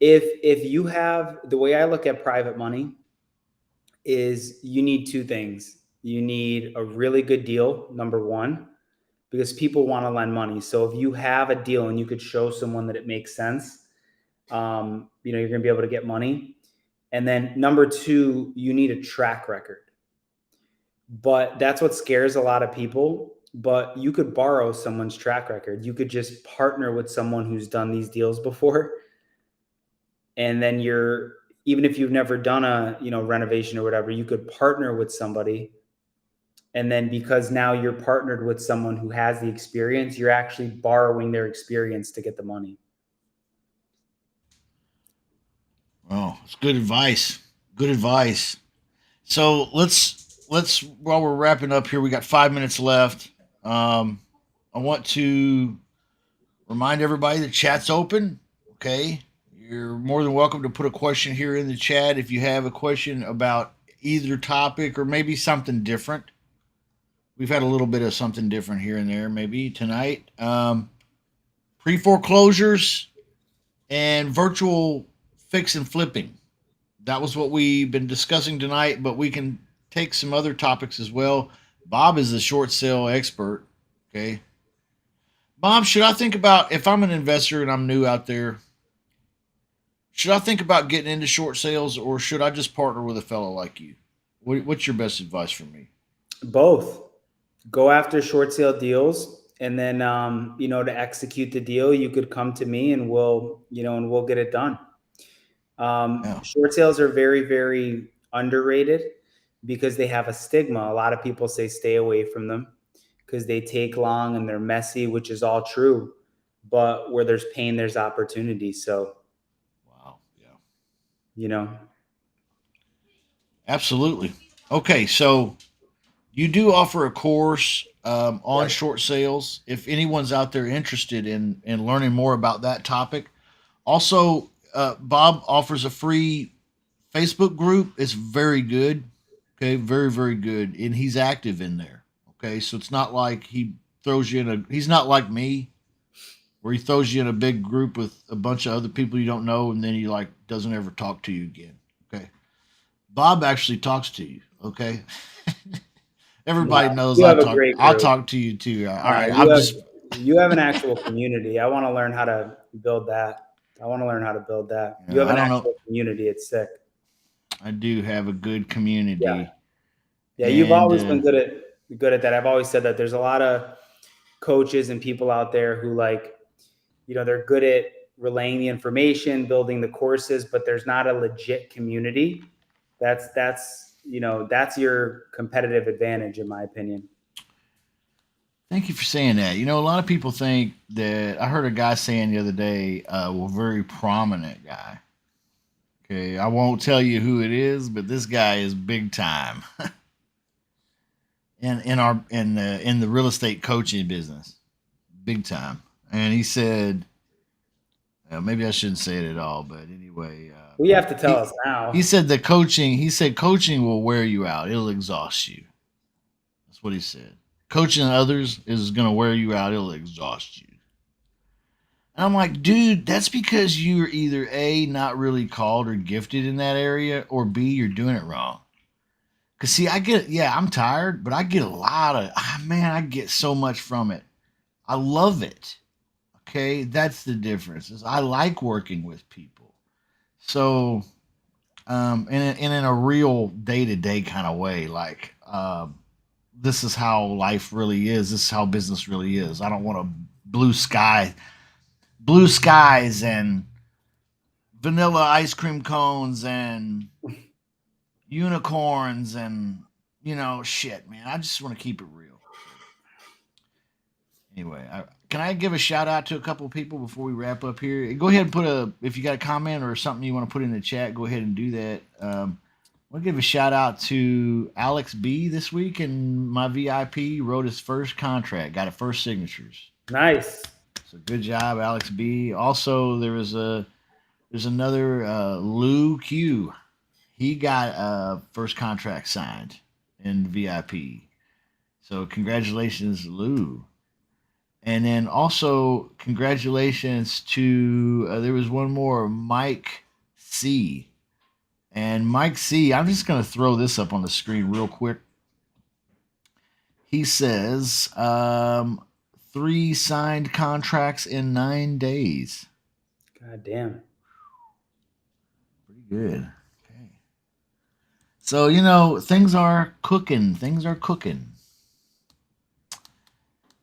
If you have the way I look at private money is you need two things. You need a really good deal, number one, because people want to lend money. So if you have a deal and you could show someone that it makes sense, you're going to be able to get money. And then number two, you need a track record. But that's what scares a lot of people. But you could borrow someone's track record. You could just partner with someone who's done these deals before. And then even if you've never done a renovation or whatever, you could partner with somebody. And then because now you're partnered with someone who has the experience, you're actually borrowing their experience to get the money. Oh, it's good advice. Good advice. So let's while we're wrapping up here, we got 5 minutes left. I want to remind everybody the chat's open. Okay, you're more than welcome to put a question here in the chat if you have a question about either topic or maybe something different. We've had a little bit of something different here and there, maybe tonight. Pre foreclosures and virtual fix and flipping. That was what we've been discussing tonight, but we can take some other topics as well. Bob is a short sale expert. Okay. Bob, should I think about if I'm an investor and I'm new out there, should I think about getting into short sales or should I just partner with a fellow like you? What's your best advice for me? Both. Go after short sale deals. And then, to execute the deal, you could come to me and we'll get it done. Yeah. Short sales are very, very underrated because they have a stigma. A lot of people say stay away from them because they take long and they're messy, which is all true. But where there's pain, there's opportunity. So, Wow. Yeah. you know, Absolutely. Okay. So you do offer a course on yep. short sales. If anyone's out there interested in learning more about that topic, also Bob offers a free Facebook group. It's very good. Okay, very very good, and he's active in there. Okay, so it's not like he throws you in a. He's not like me, where he throws you in a big group with a bunch of other people you don't know, and then he like doesn't ever talk to you again. Okay, Bob actually talks to you. Okay, No, everybody knows you I have a talk. great I'll group. talk to you too. All No, right, I'm just. you have an actual community. I want to learn how to build that. I want to learn how to build that. You have I an don't know. actual community. It's sick. I do have a good Yeah. community, Yeah. You've and always been good at that. I've always said that there's a lot of coaches and people out there who they're good at relaying the information, building the courses, but there's not a legit community. That's your competitive advantage, in my opinion. thank you for saying that. A lot of people think that I heard a guy saying the other day, a very prominent guy. Okay, I won't tell you who it is, but this guy is big time in the real estate coaching business, big time. And he said, Maybe I shouldn't say it at all, but anyway, Well, you have to tell us he now. said the coaching. He said coaching will wear you out. It'll exhaust you. That's what he said. Coaching others is going to wear you out. It'll exhaust you. And I'm like, dude, that's because you're either A, not really called or gifted in that area, or B, you're doing it wrong. Cause see, yeah, I'm tired, but I get a lot of, man, I get so much from it. I love it. Okay, that's the difference. Is I like working with people. So, and in a real day to day kind of way, like, this is how life really is. This is how business really is. I don't want to blue sky, blue skies, and vanilla ice cream cones and unicorns and shit, man. I just want to keep it real. Anyway, can I give a shout out to a couple of people before we wrap up here? Go ahead and if you got a comment or something you want to put in the chat, go ahead and do that. I want to give a shout out to Alex B this week, and my VIP wrote his first contract, got his first signatures. Nice. So good job, Alex B. Also, there's another Lou Q. He got a first contract signed in VIP. So congratulations, Lou. And then also congratulations to there was one more, Mike C. And Mike C, I'm just going to throw this up on the screen real quick. He says 3 signed contracts in 9 days. God damn. Pretty good. Okay. So, things are cooking. Things are cooking.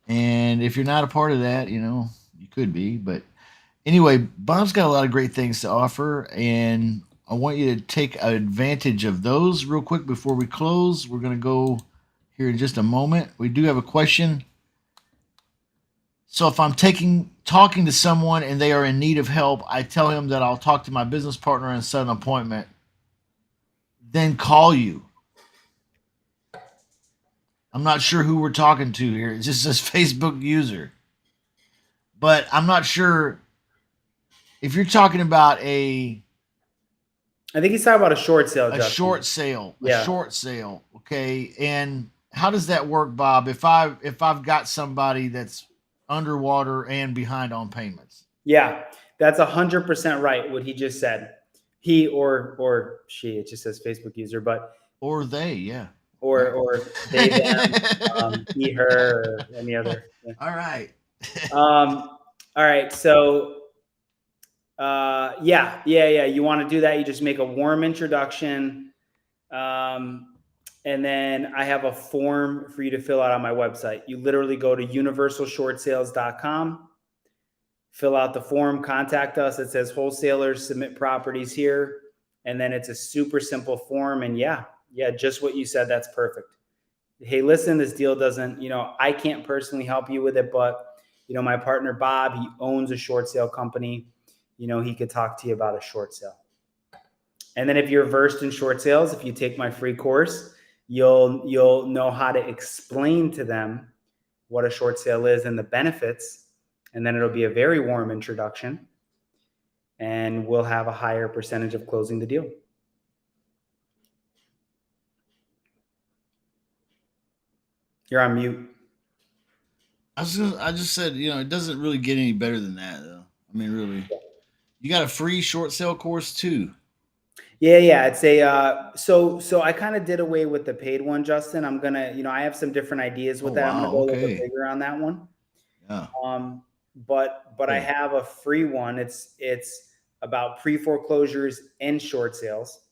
And if you're not a part of that, you could be. But anyway, Bob's got a lot of great things to offer, and I want you to take advantage of those real quick before we close. We're going to go here in just a moment. We do have a question. So if I'm talking to someone and they are in need of help, I tell him that I'll talk to my business partner and set an appointment, then call you. I'm not sure who we're talking to here. It just says Facebook user. But I'm not sure if you're talking about I think he's talking about a short sale, a Justin. short sale, Yeah. a short sale. Okay. And how does that work, Bob? If I've got somebody that's underwater and behind on payments. Yeah, that's 100% right. What he just said. He or she. It just says Facebook user, but Or they, yeah. or they, them, he, her, or any other. Yeah. All right. All right. So, yeah. You want to do that? You just make a warm introduction, and then I have a form for you to fill out on my website. You literally go to universalshortsales.com, fill out the form, contact us. It says wholesalers submit properties here, and then it's a super simple form. And yeah, just what you said. That's perfect. Hey, listen, this deal doesn't, I can't personally help you with it, but my partner, Bob, he owns a short sale company. He could talk to you about a short sale. And then if you're versed in short sales, if you take my free course, you'll know how to explain to them what a short sale is and the benefits. And then it'll be a very warm introduction, and we'll have a higher percentage of closing the deal. You're on mute. I just said, it doesn't really get any better than that, though. I mean, really. You got a free short sale course too. Yeah. It's a so I kind of did away with the paid one, Justin. I'm gonna, I have some different ideas with that. I'm gonna go a little bit bigger on that one. Yeah. But I have a free one. It's about pre-foreclosures and short sales.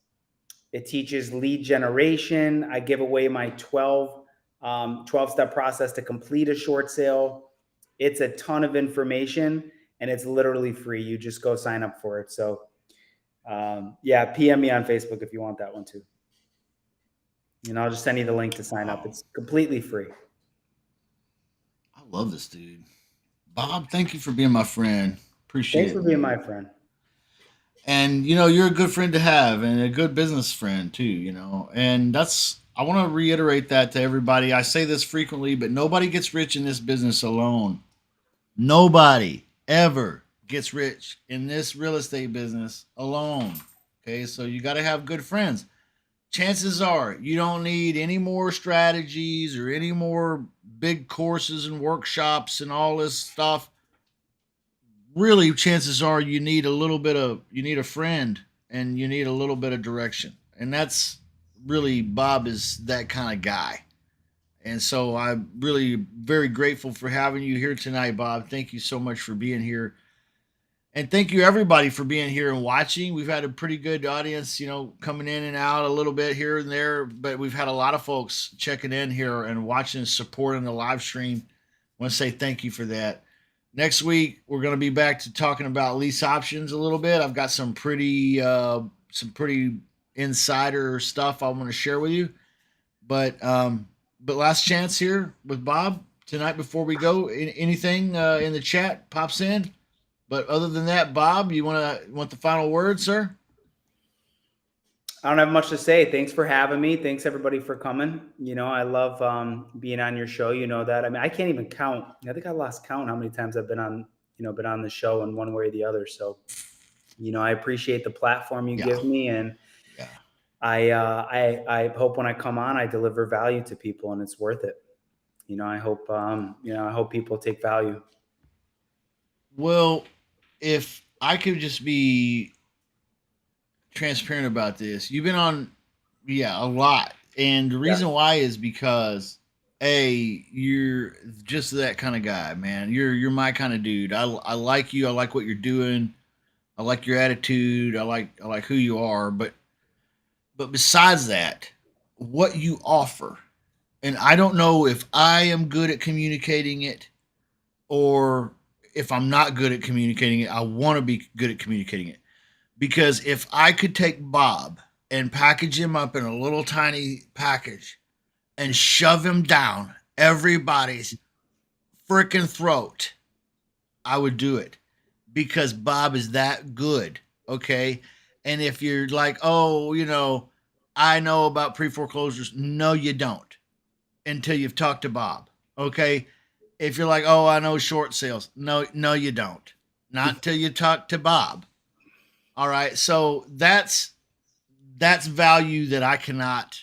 It teaches lead generation. I give away my 12-step process to complete a short sale. It's a ton of information, and it's literally free. You just go sign up for it. So, PM me on Facebook if you want that one too. I'll just send you the link to sign up. It's completely free. I love this dude. Bob, thank you for being my friend. Appreciate it. Thanks for being my friend. And you're a good friend to have, and a good business friend too, and I want to reiterate that to everybody. I say this frequently, but nobody gets rich in this business alone. Nobody ever gets rich in this real estate business alone. Okay, so you got to have good friends. Chances are you don't need any more strategies or any more big courses and workshops and all this stuff. Really, chances are you need a friend and you need a little bit of direction. And that's really Bob is that kind of guy. And so I'm really very grateful for having you here tonight, Bob. Thank you so much for being here. And thank you everybody for being here and watching. We've had a pretty good audience, coming in and out a little bit here and there, but we've had a lot of folks checking in here and watching and supporting the live stream. I want to say thank you for that. Next week we're going to be back to talking about lease options a little bit. I've got some pretty insider stuff I want to share with you. But last chance here with Bob tonight before we go. Anything in the chat pops in? But other than that, Bob, you want the final word, sir? I don't have much to say. Thanks for having me. Thanks everybody for coming. I love being on your show. You know that. I mean, I can't even count. I think I lost count how many times I've been on, been on the show in one way or the other. So, I appreciate the platform you give me, and Yeah. I hope when I come on, I deliver value to people, and it's worth it. I hope people take value. Well, if I could just be transparent about this, you've been on, yeah, a lot, and the Yeah. reason why is because you're just that kind of guy, man. You're my kind of dude. I like you. I like what you're doing. I like your attitude. I like who you are. But besides that, what you offer, and I don't know if I am good at communicating it or if I'm not good at communicating it. I want to be good at communicating it. Because if I could take Bob and package him up in a little tiny package and shove him down everybody's freaking throat, I would do it because Bob is that good. Okay. And if you're like, oh, I know about pre foreclosures, no, you don't until you've talked to Bob. Okay. If you're like, oh, I know short sales, no, you don't. Not until you talk to Bob. All right. So that's value that I cannot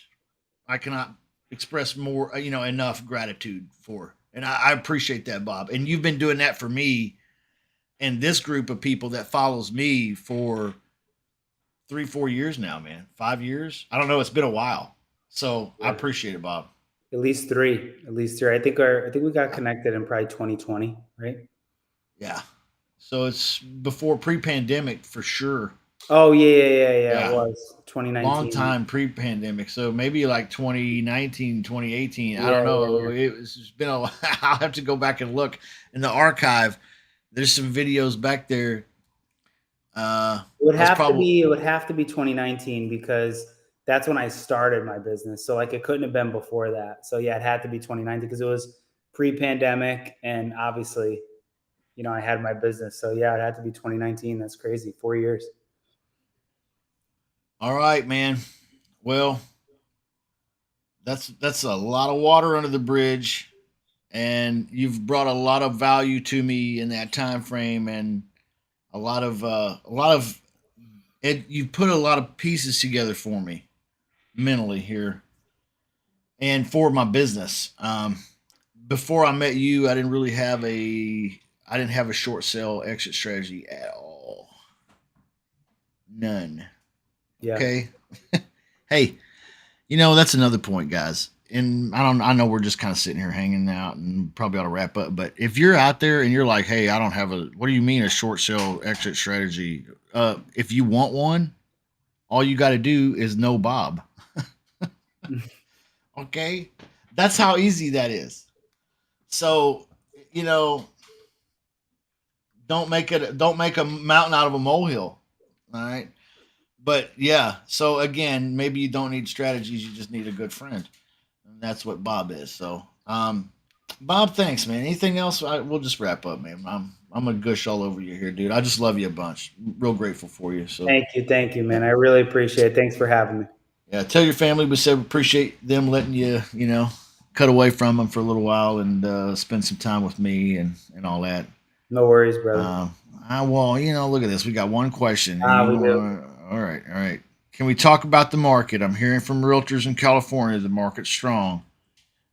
express more, enough gratitude for. And I appreciate that, Bob. And you've been doing that for me and this group of people that follows me for 3, 4 years now, man. 5 years. I don't know. It's been a while. So I Yeah. appreciate it, Bob. At least three. At least three. I think we got connected in probably 2020, right? Yeah. So it's before pre-pandemic for sure. Oh yeah. It Yeah. was Long 2019. time pre-pandemic, so maybe like 2019, 2018. I don't Yeah. know. It's been a I'll have to go back and look in the archive. There's some videos back there. It would That's have to probably be. It would have to be 2019 because that's when I started my business. So like it couldn't have been before that. So yeah, it had to be 2019 because it was pre-pandemic, and obviously, I had my business. So yeah, it had to be 2019. That's crazy. 4 years. all right, man. Well, that's a lot of water under the bridge, and you've brought a lot of value to me in that time frame, and a lot of it. You put a lot of pieces together for me mentally here and for my business. Before I met you, I didn't have a short sale exit strategy at all. None. Yeah. Okay. Hey, that's another point, guys. And I know we're just kind of sitting here hanging out and probably ought to wrap up. But if you're out there and you're like, hey, I don't have what do you mean a short sale exit strategy? If you want one, all you got to do is know Bob. Okay. That's how easy that is. So, you know, don't make a mountain out of a molehill. All right. But yeah, so again, maybe you don't need strategies, you just need a good friend. And that's what Bob is. So Bob, thanks, man. Anything else? We'll just wrap up, man. I'm a gush all over you here, dude. I just love you a bunch. Real grateful for you. So Thank you, man. I really appreciate it. Thanks for having me. yeah, tell your family we said we appreciate them letting you, cut away from them for a little while and spend some time with me and all that. No worries, brother. Um, Well, look at this. We got one question. Ah, we do. All right, all right. Can we talk about the market? I'm hearing from realtors in California the market's strong.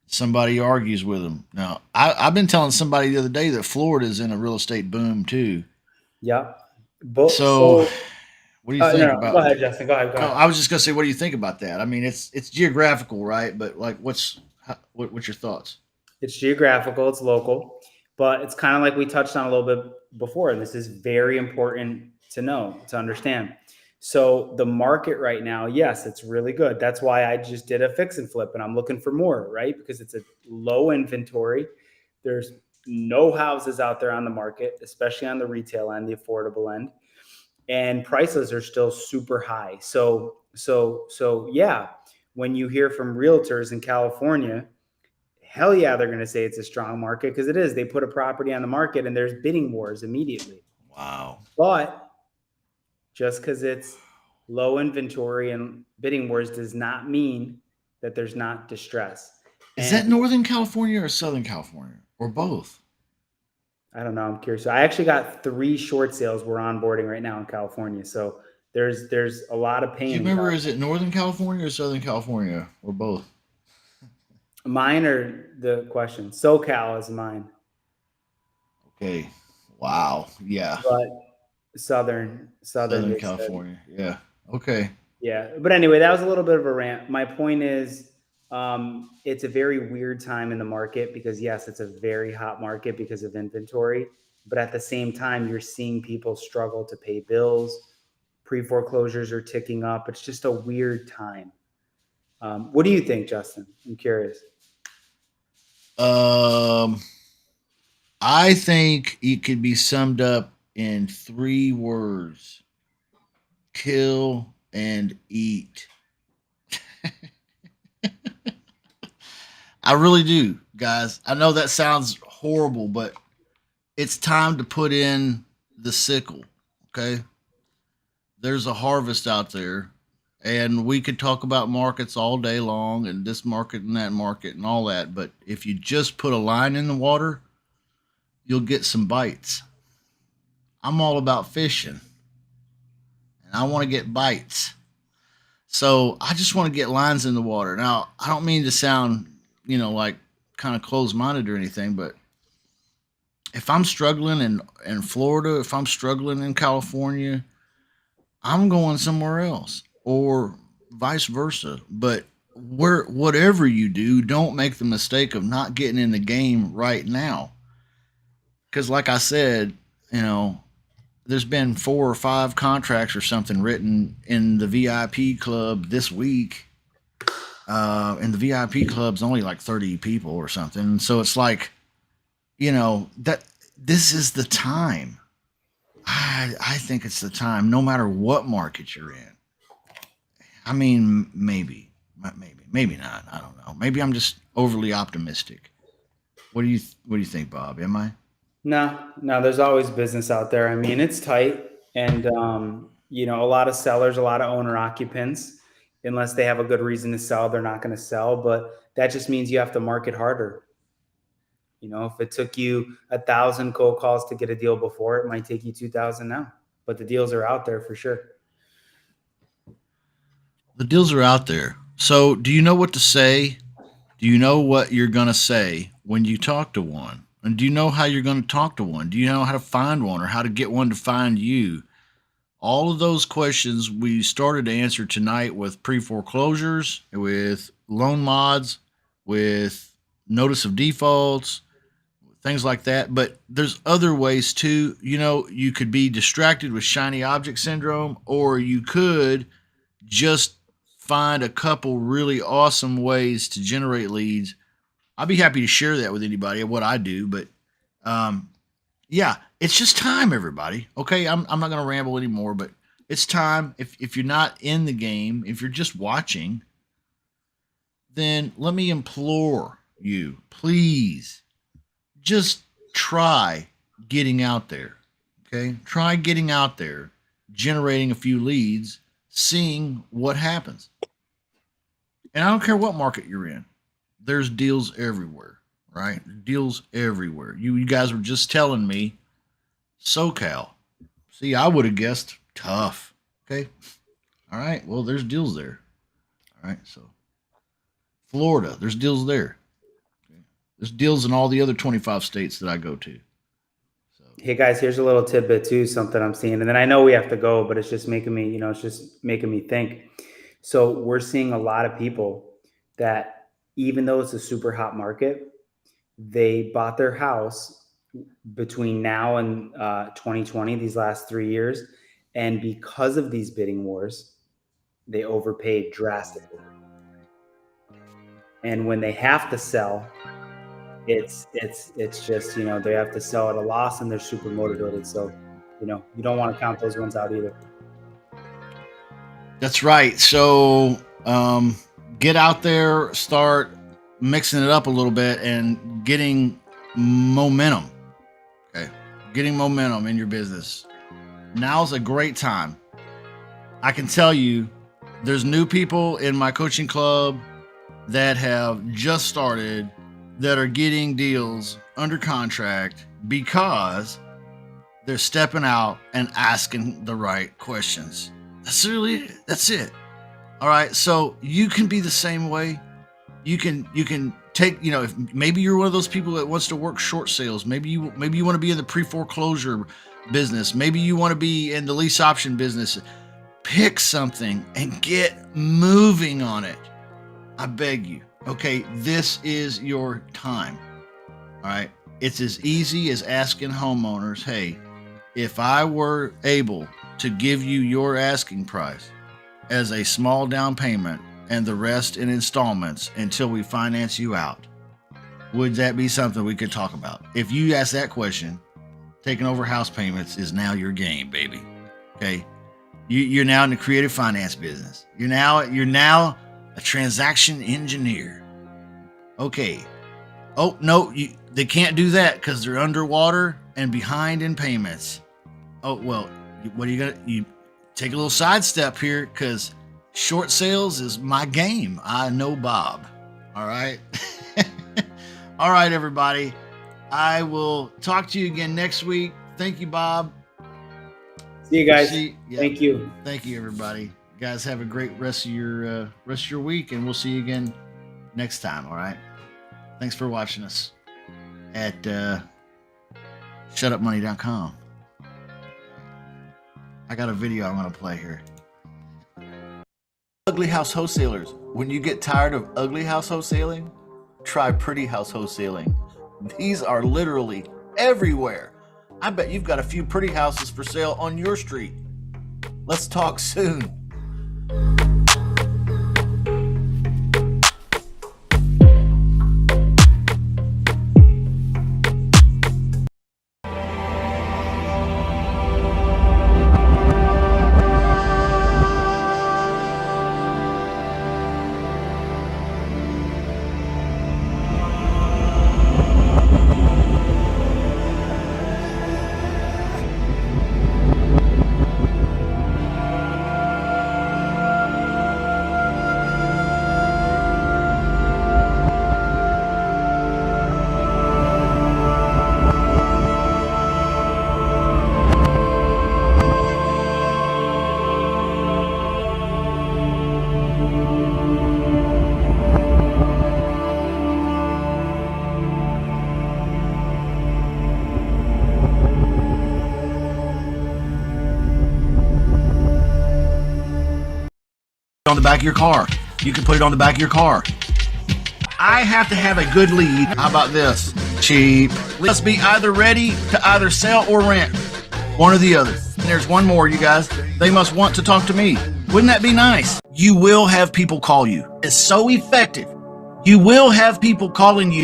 Somebody argues with them. Now, I've been telling somebody the other day that Florida's in a real estate boom too. Yep. But So, so what do you no, think no, go about? ahead, Justin. Go ahead. Go No, ahead. I was just gonna say, what do you think about that? I mean, it's geographical, right? But like, what's your thoughts? It's geographical, it's local, but it's kind of like we touched on a little bit before. And this is very important to know, to understand. So the market right now, yes, it's really good. That's why I just did a fix and flip and I'm looking for more, right? Because it's a low inventory. There's no houses out there on the market, especially on the retail end, the affordable end, and prices are still super high. So yeah, when you hear from realtors in California, hell yeah, they're going to say it's a strong market because it is. They put a property on the market and there's bidding wars immediately. Wow. But just because it's low inventory and bidding wars does not mean that there's not distress. Is And that Northern California or Southern California or both? I don't know. I'm curious. So I actually got 3 short sales we're onboarding right now in California. So there's a lot of Do you pain in remember? Is California. it Northern California or Southern California or both? Mine are the question. SoCal is mine, Okay. Wow. Yeah. but Southern, Southern they said. California. Yeah. Okay. Yeah, but anyway, that was a little bit of a rant. My point is, it's a very weird time in the market because yes, it's a very hot market because of inventory, but at the same time, you're seeing people struggle to pay bills. Pre foreclosures are ticking up. It's just a weird time. What do you think, Justin? I'm curious. Um, I think it could be summed up in 3 words: kill and eat. I really do, guys. I know that sounds horrible, but it's time to put in the sickle. Okay. There's a harvest out there, and we could talk about markets all day long and this market and that market and all that. But if you just put a line in the water, you'll get some bites. I'm all about fishing and I want to get bites. So I just want to get lines in the water. Now, I don't mean to sound, like kind of closed minded or anything, but if I'm struggling in Florida, if I'm struggling in California, I'm going somewhere else or vice versa. But whatever you do, don't make the mistake of not getting in the game right now. Because, like I said, you know, there's been 4 or 5 contracts or something written in the VIP club this week. And the VIP club's only like 30 people or something. So it's like, that this is the time. I think it's the time, no matter what market you're in. I mean, maybe not. I don't know. Maybe I'm just overly optimistic. What do you think, Bob? Am I? No, no, there's always business out there. I mean, it's tight, and a lot of sellers, a lot of owner occupants. Unless they have a good reason to sell, they're not going to sell. But that just means you have to market harder. If it took you 1,000 cold calls to get a deal before, it might take you 2,000 now. But the deals are out there for sure. The deals are out there. So, do you know what to say? Do you know what you're going to say when you talk to one? And do you know how you're going to talk to one? Do you know how to find one or how to get one to find you? All of those questions we started to answer tonight with pre foreclosures, with loan mods, with notice of defaults, things like that. But there's other ways too. You could be distracted with shiny object syndrome, or you could just find a couple really awesome ways to generate leads. I'd be happy to share that with anybody what I do, but um, yeah, it's just time, everybody. Okay, I'm not going to ramble anymore, but it's time. If you're not in the game, if you're just watching, then let me implore you, please, just try getting out there. Okay, try getting out there, generating a few leads, seeing what happens. And I don't care what market you're in. There's deals everywhere, right? Deals everywhere. You guys were just telling me SoCal. See, I would have guessed tough. Okay. All right. Well, there's deals there. All right. So Florida, there's deals there. Okay. There's deals in all the other 25 states that I go to. So Hey guys, here's a little tidbit too, something I'm seeing. And then I know we have to go, but it's just making me, it's just making me think. So we're seeing a lot of people that even though it's a super hot market, they bought their house between now and 2020, these last 3 years. And because of these bidding wars, they overpaid drastically. And when they have to sell, it's just, they have to sell at a loss and they're super motivated. So, you don't want to count those ones out either. that's right. So get out there, start mixing it up a little bit and getting momentum. Okay. Getting momentum in your business. Now's a great time. I can tell you there's new people in my coaching club that have just started that are getting deals under contract because they're stepping out and asking the right questions. That's it. All right. So you can be the same way. You can take, if maybe you're one of those people that wants to work short sales, maybe you want to be in the pre-foreclosure business, maybe you want to be in the lease option business. Pick something and get moving on it. I beg you. Okay, this is your time. All right. It's as easy as asking homeowners, hey, if I were able to give you your asking price as a small down payment and the rest in installments until we finance you out, would that be something we could talk about? If you ask that question, taking over house payments is now your game, baby. Okay. You're now in the creative finance business. You're now a transaction engineer. Okay. Oh no, they can't do that because they're underwater and behind in payments. Oh well, what are you gonna? You take a little sidestep here because short sales is my game. I know Bob. All right. All right, everybody. I will talk to you again next week. Thank you, Bob. See you guys. Thank you. Thank you, everybody. You guys have a great rest of your week, and we'll see you again next time. All right. Thanks for watching us at shutupmoney.com. I got a video I'm going to play here. Ugly House Wholesalers. When you get tired of ugly house wholesaling, try Pretty House Wholesaling. These are literally everywhere. I bet you've got a few pretty houses for sale on your street. Let's talk soon. On the back of your car. You can put it on the back of your car. I have to have a good lead. How about this? Cheap. Let's be either ready to either sell or rent. One or the other. And there's one more, you guys. They must want to talk to me. Wouldn't that be nice? You will have people call you. It's so effective. You will have people calling you